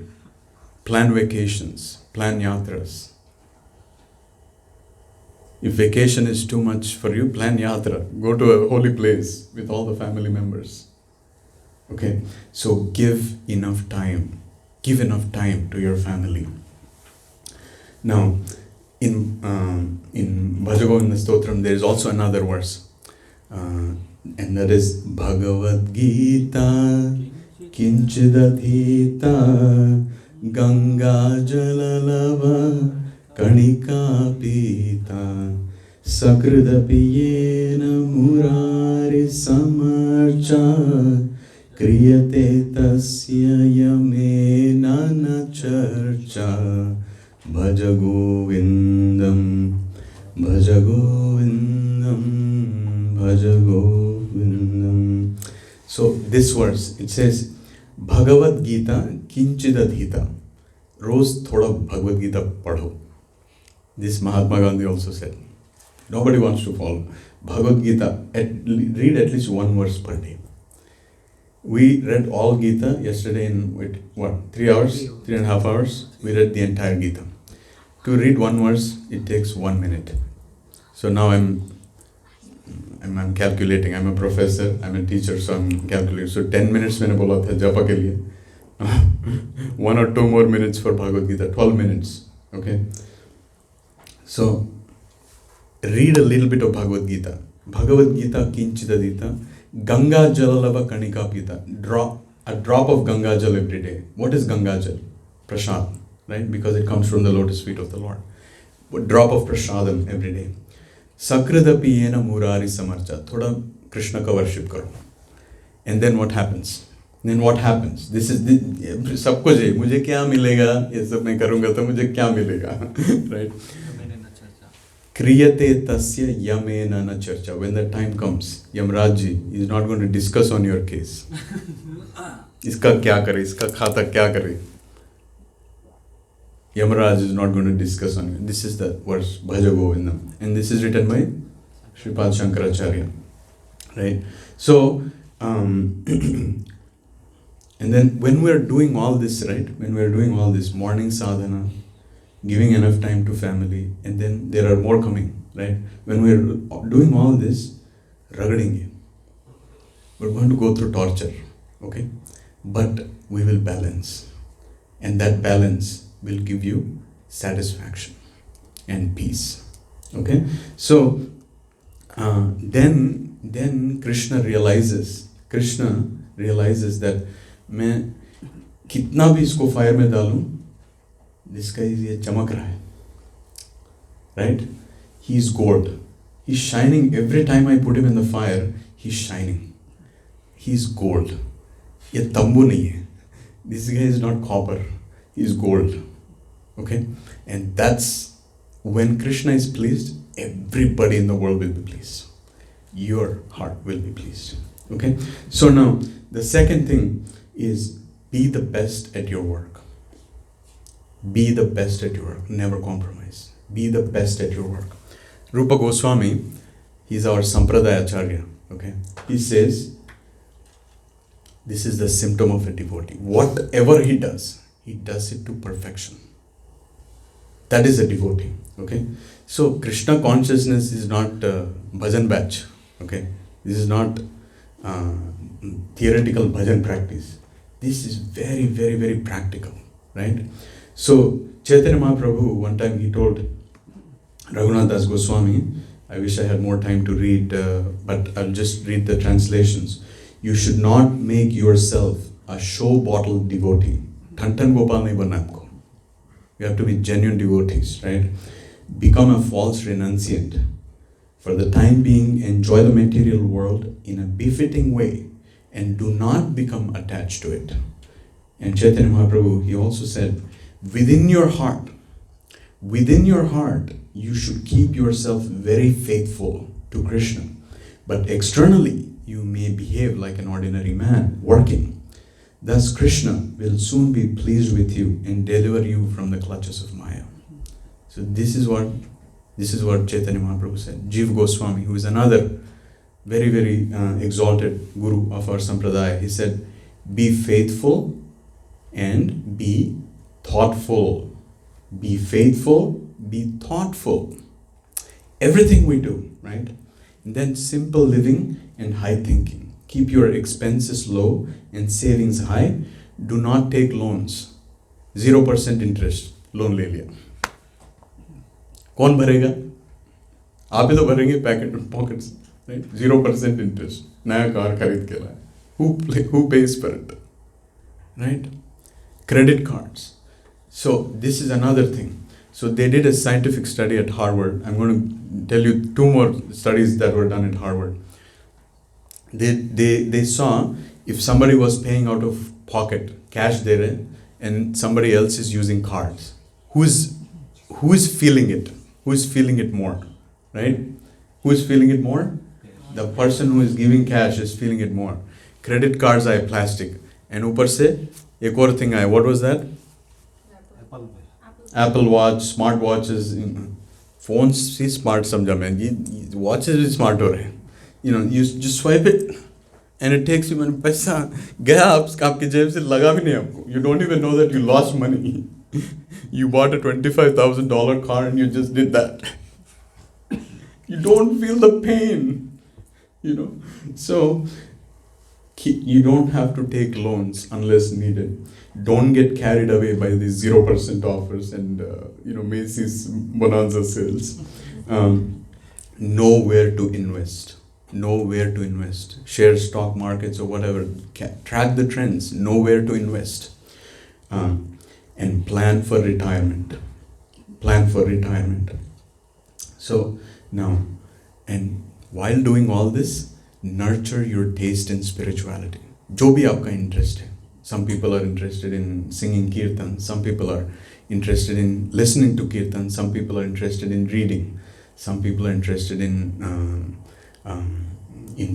Plan vacations. Plan yatras. If vacation is too much for you, plan yatra. Go to a holy place with all the family members. Okay? So give enough time. Give enough time to your family. Now, in Bhagavad Stotram, there is also another verse. And that is Bhagavad Gita 6.17 Ganga Jalalava Kanika Pita Sakridapiyena Murari Samarcha Kriyate Tasya Yamena Na Charcha Bhaja Govindam Bhaja Govindam Bhaja Govindam. So this verse, it says Bhagavad Gita Kinchidadhita. Roz thoda Bhagavad Gita padho. This Mahatma Gandhi also said. Nobody wants to follow. Bhagavad Gita, read at least one verse per day. We read all Gita yesterday in 3 hours? 3.5 hours? We read the entire Gita. To read one verse, it takes 1 minute. So now I'm calculating. I'm a professor, I'm a teacher, so I'm calculating. So 10 minutes मैंने बोला था जपा के लिए. 1 or 2 more minutes for Bhagavad Gita. 12 minutes. Okay. So read a little bit of Bhagavad Gita. Bhagavad Gita Kinchidadita. Ganga Jalalava Kanika Pita. A drop of Ganga Jal every day. What is Ganga Jal? Prasad, right? Because it comes from the lotus feet of the Lord. A drop of prasadam every day. Sakridapiyena Murari Samarcha. Thoda Krishna ka worship karo. And then what happens? This is सब कुछ है. मुझे क्या मिलेगा? ये सब मैं करूँगा तो मुझे क्या मिलेगा? Right? Kriyate tasya yamena na charcha. When the time comes, Yamraji is not going to discuss on your case. Iska kya kare? Iska khata kya kare? Yamaraj is not going to discuss on you. This is the verse, Bhaja Govindam. And this is written by Sripad Shankaracharya. Right? So, and then when we are doing all this, right? When we are doing all this morning sadhana, giving enough time to family, and then there are more coming, right? When we are doing all this, ragadenge. We're going to go through torture, okay? But we will balance. And that balance will give you satisfaction and peace, okay? So, then Krishna realizes that मैं कितना भी इसको fire में डालूं, this guy ये चमक रहा है, right? He is gold. He's shining every time I put him in the fire. He's shining. He's gold. ये तंबू नहीं है. This guy is not copper. He's gold. Okay? And that's when Krishna is pleased, everybody in the world will be pleased. Your heart will be pleased. Okay? So now, the second thing is be the best at your work. Be the best at your work. Never compromise. Be the best at your work. Rupa Goswami, he's our Sampradaya Acharya, okay? He says, this is the symptom of a devotee. Whatever he does it to perfection. That is a devotee, okay? So Krishna consciousness is not bhajan batch, okay? This is not theoretical bhajan practice. This is very, very, very practical, right? So Chaitanya Mahaprabhu, one time he told Raghunath Das Goswami, I wish I had more time to read, but I'll just read the translations. You should not make yourself a show bottle devotee. Tantan Gopal nahi banna aapko. You have to be genuine devotees, right? Become a false renunciant. For the time being, enjoy the material world in a befitting way and do not become attached to it. And Chaitanya Mahaprabhu, he also said, within your heart, you should keep yourself very faithful to Krishna. But externally, you may behave like an ordinary man working. Thus, Krishna will soon be pleased with you and deliver you from the clutches of Maya. So this is what Chaitanya Mahaprabhu said. Jiva Goswami, who is another very, very exalted guru of our Sampradaya, he said, be faithful and be thoughtful. Be faithful, be thoughtful. Everything we do, right? And then simple living and high thinking. Keep your expenses low and savings high. Do not take loans. 0% interest. Loan ले लिया. कौन भरेगा? आप ही तो भरेंगे pockets, right? 0% interest. नया car खरीद के लाए. Who pays for it? Right? Credit cards. So this is another thing. So they did a scientific study at Harvard. I'm going to tell you 2 more studies that were done at Harvard. They saw if somebody was paying out of pocket, cash there, and somebody else is using cards. Who is feeling it? Who is feeling it more? Right? Who is feeling it more? The person who is giving cash is feeling it more. Credit cards are plastic. And ऊपर से एक और thing आया. What was that? Apple Watch, smart watches, phones से smart समझा मैं. ये watches भी smart हो रहे हैं. You know, you just swipe it and it takes you money. पैसा गया आपके जेब से लगा भी नहीं आपको. You don't even know that you lost money. You bought a $25,000 car and you just did that. You don't feel the pain, you know. So you don't have to take loans unless needed. Don't get carried away by these 0% offers and Macy's bonanza sales. Know where to invest. Share stock markets or whatever. Track the trends. Know where to invest. And plan for retirement. So now, and while doing all this, nurture your taste in spirituality. जो भी आपका interest है. Some people are interested in singing kirtan. Some people are interested in listening to kirtan. Some people are interested in reading. Some people are interested in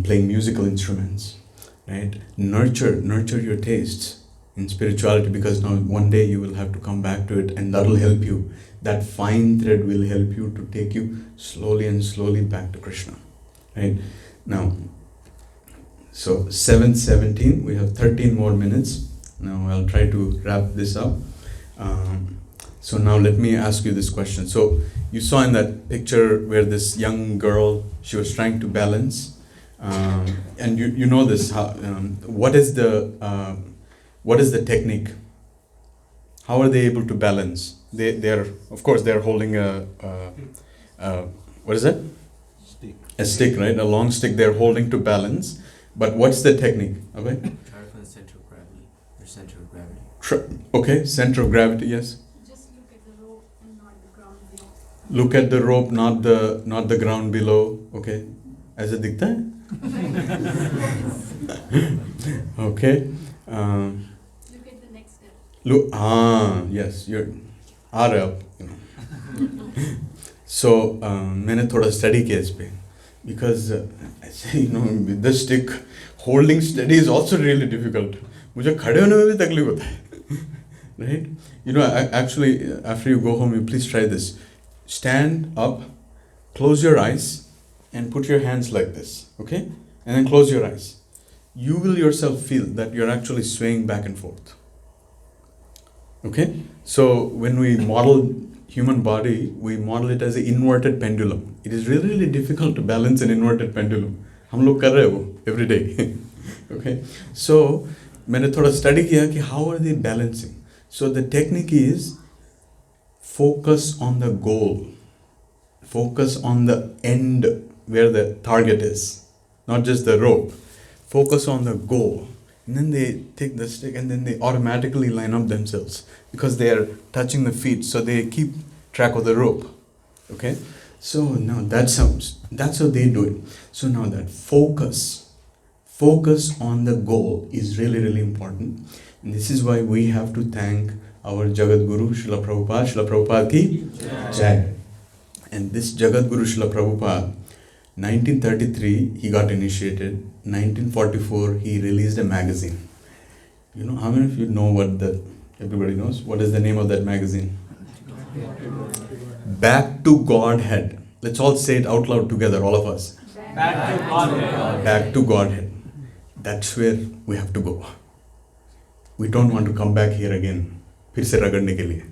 playing musical instruments. Right? Nurture your tastes in spirituality, because now one day you will have to come back to it, and that will help you. That fine thread will help you to take you slowly back to Krishna. Right? Now, so 7:17, we have 13 more minutes. Now I'll try to wrap this up. So now let me ask you this question. So you saw in that picture where this young girl, she was trying to balance, and you know this. What is the technique? How are they able to balance? They're of course they're holding a what is it? Stick. A stick, right? A long stick they're holding to balance. But what's the technique? Okay. Try to find the center of gravity. Or center of gravity. Okay, center of gravity. Yes. Just look at the rope and not the ground below. Look at the rope, not the ground below. Okay. ऐसे दिखता है? Okay. Look at the next step. Yes, you're up. So मैंने थोड़ा study किया इस पे, because I say, with the stick, holding steady is also really difficult. मुझे खड़े होने में भी तकलीफ होता है. Right? Actually, after you go home, you please try this. Stand up, close your eyes, and put your hands like this, okay? And then close your eyes. You will yourself feel that you're actually swaying back and forth. Okay? So when we model human body, we model it as an inverted pendulum. It is really, really difficult to balance an inverted pendulum. हम लोग कर रहे हैं वो every day. Okay? So मैंने थोड़ा study किया कि how are they balancing. So the technique is focus on the goal. Focus on the end where the target is, not just the rope. Focus on the goal. And then they take the stick and then they automatically line up themselves because they are touching the feet, so they keep track of the rope. Okay? So now that's how they do it. So now that focus on the goal is really, really important. And this is why we have to thank our Jagat Guru, Srila Prabhupada ki Jai. And this Jagat Guru Srila Prabhupada, 1933 he got initiated. 1944 he released a magazine. You know, how many of you know everybody knows? What is the name of that magazine? Back to Godhead. Let's all say it out loud together, all of us. Back to Godhead. Back to Godhead. That's where we have to go. We don't want to come back here again. फिर से रगड़ने के लिए.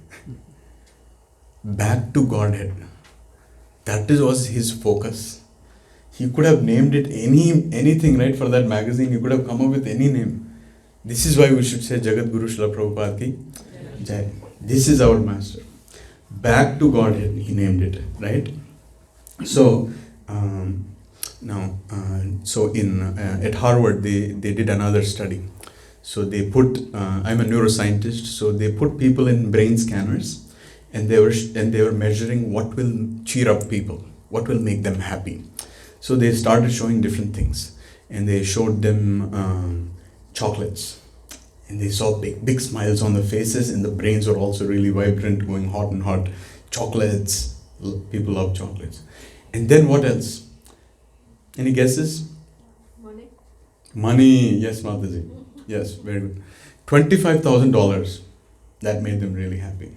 Back to Godhead. That was his focus. He could have named it anything, right? For that magazine, he could have come up with any name. This is why we should say Jagat Guru Srila Prabhupada ki Jai. This is our master. Back to Godhead, he named it, right? So at Harvard they did another study. So they put I'm a neuroscientist, so they put people in brain scanners, and they were measuring what will cheer up people, what will make them happy. So they started showing different things, and they showed them chocolates, and they saw big smiles on the faces, and the brains were also really vibrant, going hot and hot. Chocolates, people love chocolates. And then what else? Any guesses? Money, yes, Mataji. Yes, very good. $25,000, that made them really happy.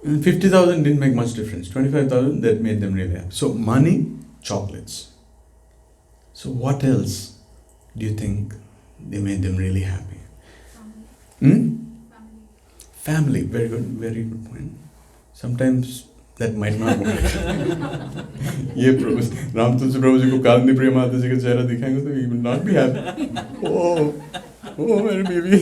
50,000 didn't make much difference. 25,000, that made them really happy. So money, chocolates. So what else do you think they made them really happy? Family, very good point. Sometimes that might not work. ये राम तुलसी प्रभु जी को colony प्रिय माता जी का चेहरा दिखाएंगे तो he will not be happy. Oh, my baby.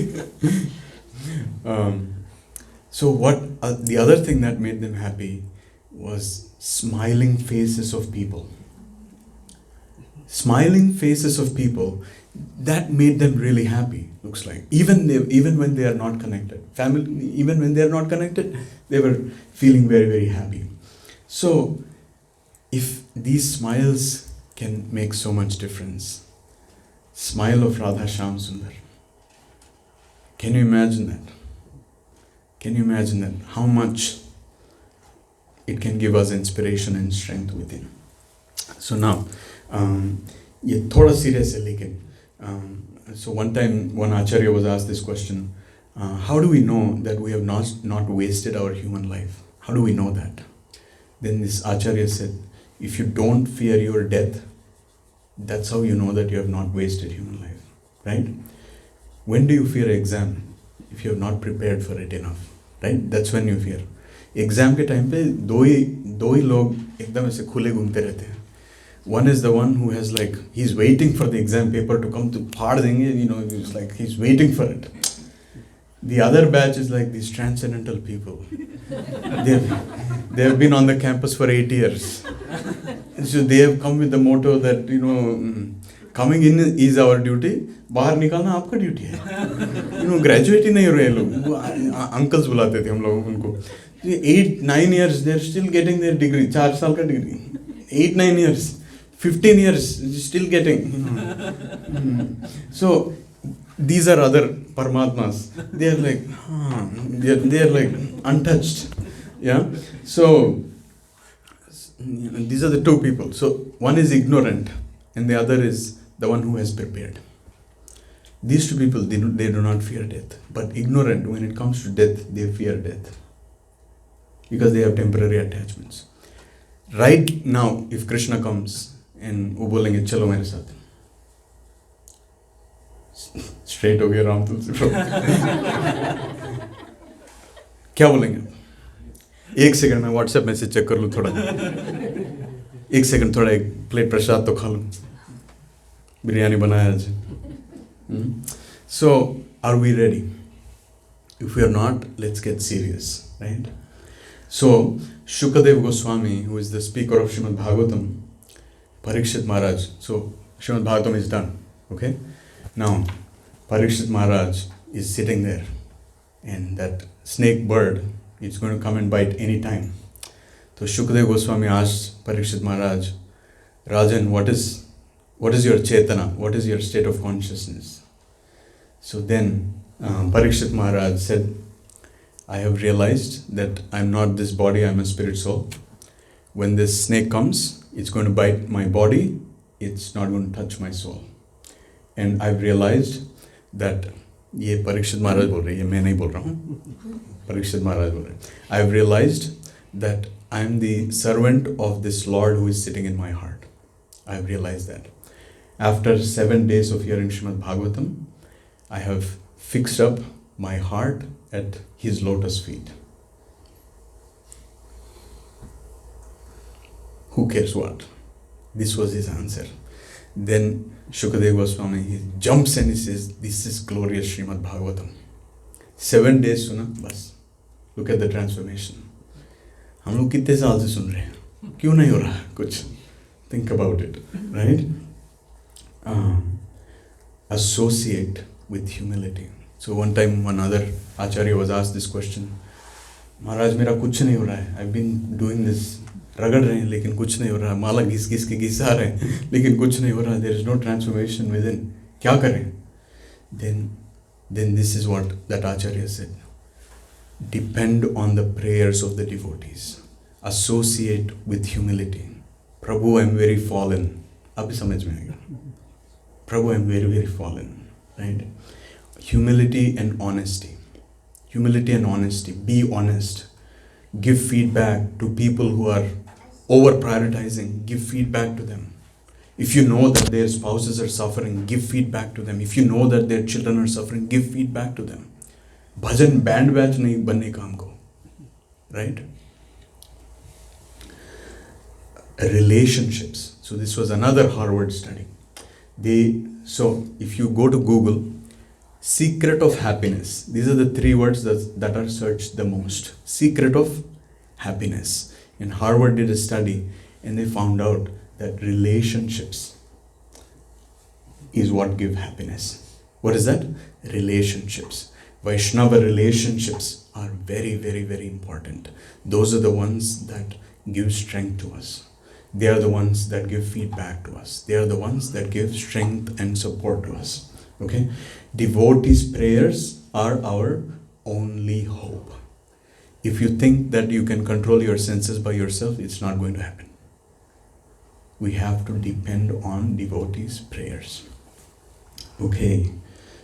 So what the other thing that made them happy was smiling faces of people. Smiling faces of people, that made them really happy, looks like. Even when they are not connected. Even when they are not connected, they were feeling very, very happy. So, if these smiles can make so much difference, smile of Radha Shyam Sundar. Can you imagine that? Can you imagine that? How much it can give us inspiration and strength within. So now, ये थोड़ा serious है लेकिन. So one time, one Acharya was asked this question, how do we know that we have not wasted our human life? How do we know that? Then this Acharya said, if you don't fear your death, that's how you know that you have not wasted human life, right? When do you fear exam? If you have not prepared for it enough, right? That's when you fear. Exam के time पे दो ही लोग एकदम ऐसे खुले घूमते रहते हैं. One is the one who has he's waiting for the exam paper to come to फाड़ देंगे, he's waiting for it. The other batch is these transcendental people. They have been on the campus for 8 years. So they have come with the motto that, coming in is our duty, बाहर निकालना आपका duty है. Graduate ही नहीं हो रहे लोग. Uncles बुलाते थे हम लोग उनको. 8-9 years, they're still getting their degree. 4 साल का degree. 8-9 years. 15 years, still getting. So, these are other Paramatmas. They are they are untouched. Yeah. So, these are the two people. So, one is ignorant and the other is the one who has prepared. These two people, they do not fear death. But ignorant, when it comes to death, they fear death. Because they have temporary attachments. Right now, if Krishna comes and वो बोलेंगे चलो मेरे साथ. Straight हो गया राम तुलसी प्रभु. क्या बोलेंगे? एक सेकंड में व्हाट्सएप मैसेज चेक कर लूँ थोड़ा. एक सेकंड, थोड़ा एक प्लेट प्रसाद तो खा लूँ. बिरयानी बनाया आज. So, are we ready? If we are not, let's get serious, right? So, Shukadev Goswami, who is the speaker of Srimad Bhagavatam, Parikshit Maharaj. So, Srimad Bhagavatam is done, okay? Now, Parikshit Maharaj is sitting there, and that snake bird is going to come and bite any time. So, Shukadev Goswami asked Parikshit Maharaj, Rajan, what is your chetana? What is your state of consciousness? So then Parikshit Maharaj said, I have realized that I'm not this body, I'm a spirit soul. When this snake comes, it's going to bite my body, it's not going to touch my soul. And I've realized that, ये Parikshit Maharaj बोल रहे हैं, ये मैं नहीं बोल रहा हूँ, Parikshit Maharaj बोल रहे हैं. I've realized that I'm the servant of this Lord who is sitting in my heart. I've realized that. After 7 days of hearing Srimad Bhagavatam, I have fixed up my heart at his lotus feet. Who cares what? This was his answer. Then Shukadeva Goswami, he jumps and he says, this is glorious Srimad Bhagavatam. 7 days सुना बस. Look at the transformation. हम लोग कितने साल से सुन रहे हैं? क्यों नहीं हो रहा कुछ? Think about it, right? Associate with humility. So one time one other Acharya was asked this question, महाराज मेरा कुछ नहीं हो रहा है. I've been doing this, रगड़ रहे हैं लेकिन कुछ नहीं हो रहा है. माला घिस घिस के घिसा रहे हैं लेकिन कुछ नहीं हो रहा है. There is no transformation within. क्या करें? Then this is what that Acharya said. Depend on the prayers of the devotees. Associate with humility. Prabhu, I am very fallen. अभी समझ में आएगा. Prabhu, I am very, very fallen. Right? Humility and honesty. Humility and honesty. Be honest. Give feedback to people who are over prioritizing. Give feedback to them. If you know that their spouses are suffering, give feedback to them. If you know that their children are suffering, give feedback to them. Bhajan band batch नहीं बनने का हमको. Right? Relationships. So this was another Harvard study. So if you go to Google, secret of happiness, these are the 3 words that are searched the most. Secret of happiness. And Harvard did a study and they found out that relationships is what give happiness. What is that? Relationships. Vaishnava relationships are very, very, very important. Those are the ones that give strength to us. They are the ones that give feedback to us. They are the ones that give strength and support to us. Okay? Devotees' prayers are our only hope. If you think that you can control your senses by yourself, it's not going to happen. We have to depend on devotees' prayers. Okay.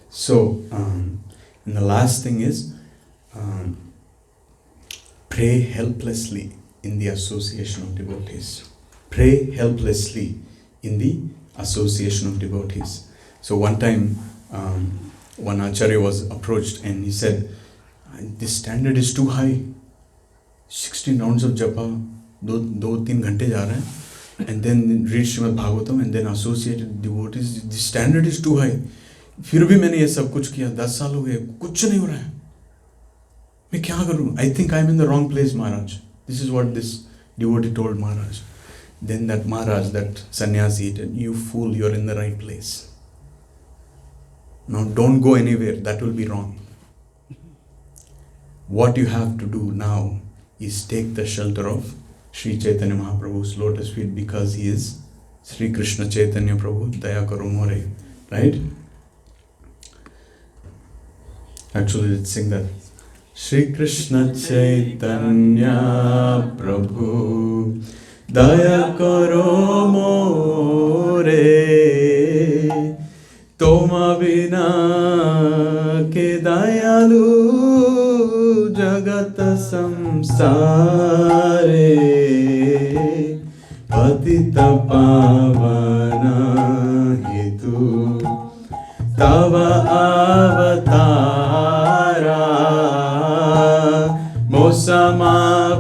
So, and the last thing is, pray helplessly in the association of devotees. Pray helplessly in the association of devotees. So one time, one Acharya was approached and he said, this standard is too high. 16 rounds of japa, 2-3 घंटे जा रहे हैं, and then read Srimad Bhagavatam and then associated devotees. The standard is too high. फिर भी मैंने ये सब कुछ किया, 10 साल हो गए, कुछ नहीं हो रहा है. मैं क्या करूँ? I think I'm in the wrong place, Maharaj. This is what this devotee told Maharaj. Then that Maharaj, that sannyasi, said, you fool, you're in the right place. Now don't go anywhere, that will be wrong. What you have to do now is take the shelter of Sri Chaitanya Mahaprabhu's lotus feet, because he is Sri Krishna Chaitanya Prabhu, Daya Karo More, right? Actually, let's sing that. Sri Krishna Chaitanya Prabhu, Daya Karo More, Toma Bina Ke Dayalu Jagat Samsare, patita pavana hetu tava avatara mosama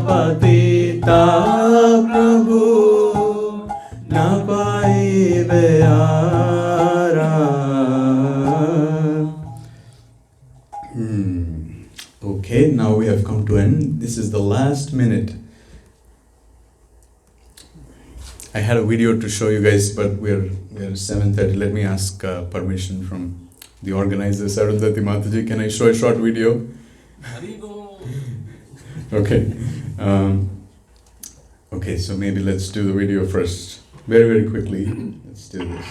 patita prabhu napaive ara. Okay, now we have come to end. This is the last minute. I had a video to show you guys, but we're 7:30. Let me ask permission from the organizers. Arundhati Mataji, can I show a short video? Okay. Okay, so maybe let's do the video first. Very, very quickly. Let's do this.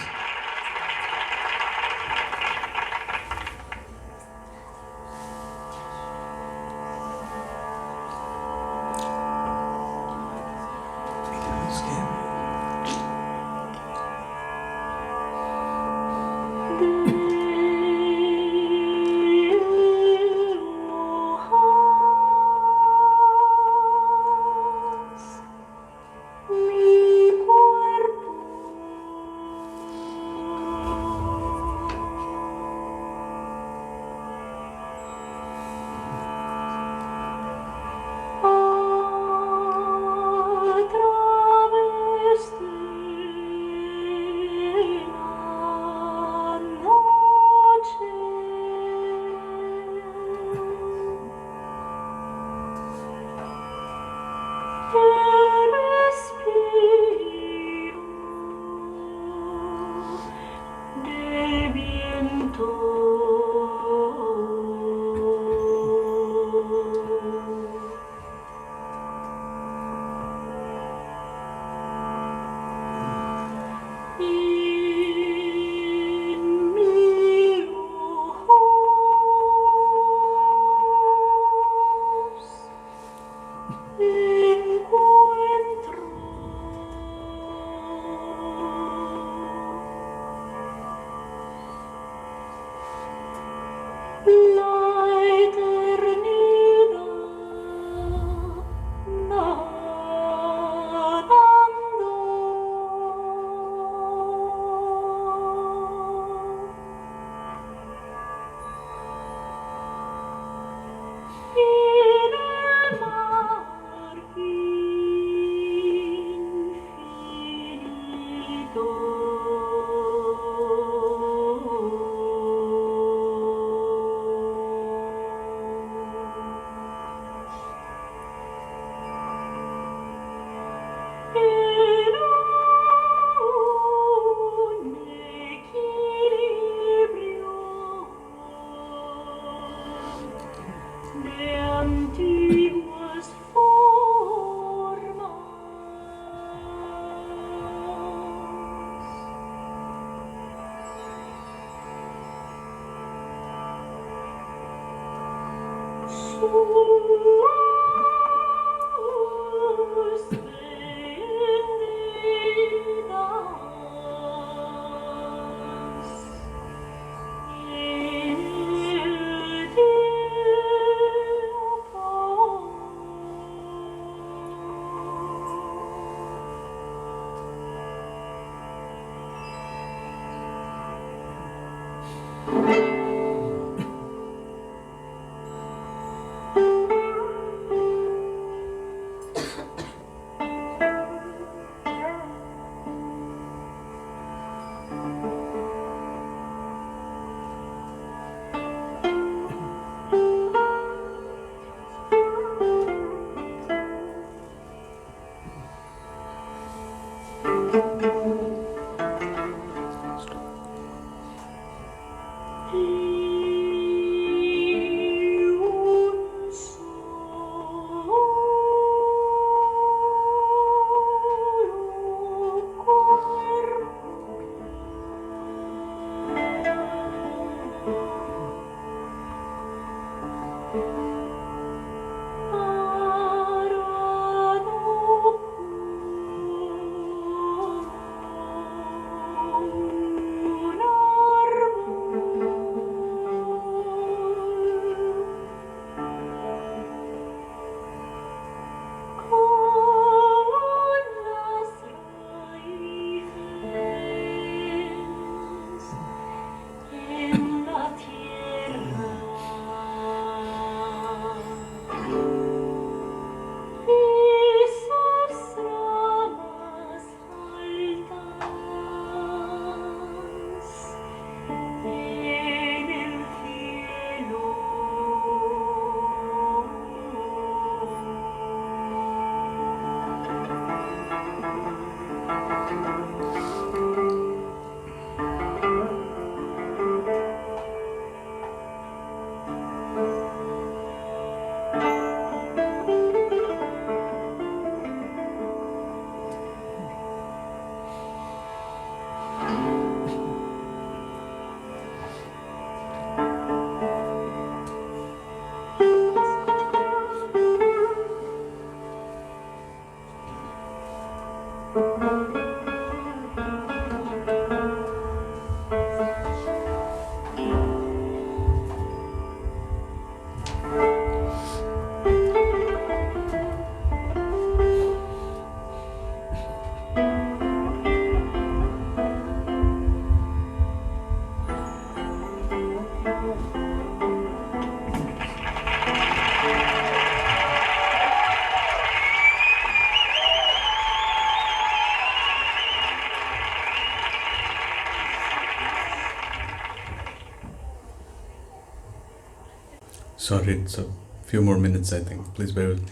Sorry, it's a few more minutes, I think. Please bear with me.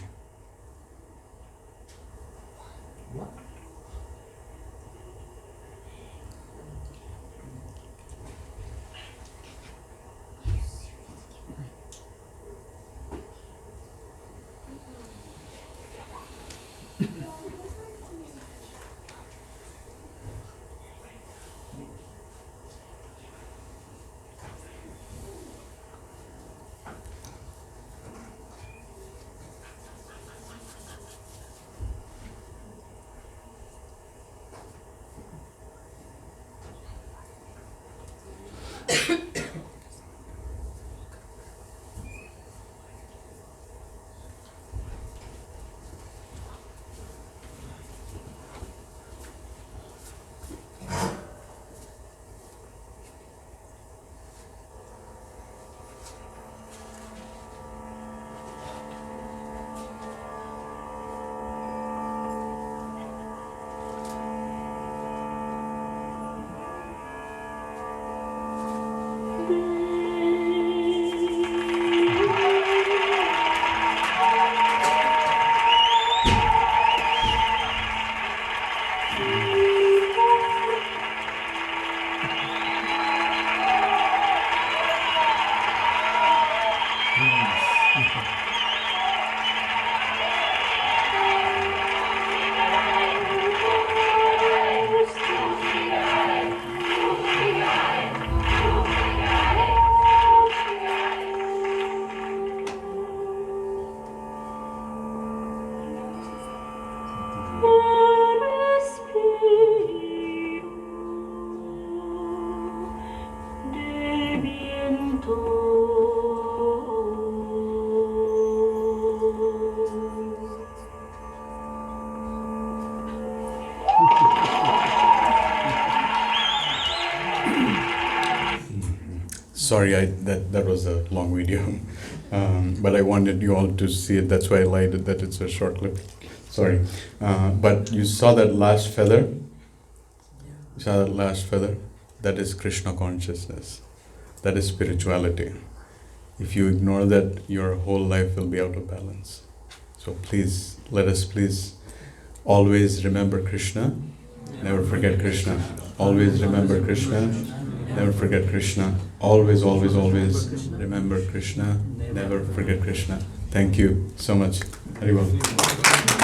Sorry, that was a long video, but I wanted you all to see it. That's why I liked it, that it's a short clip. Sorry, but you saw that last feather? You saw that last feather? That is Krishna consciousness. That is spirituality. If you ignore that, your whole life will be out of balance. So please, let us please always remember Krishna, never forget Krishna. Always remember Krishna, never forget Krishna. Always, always, always remember Krishna, never forget Krishna. Thank you so much. Very well.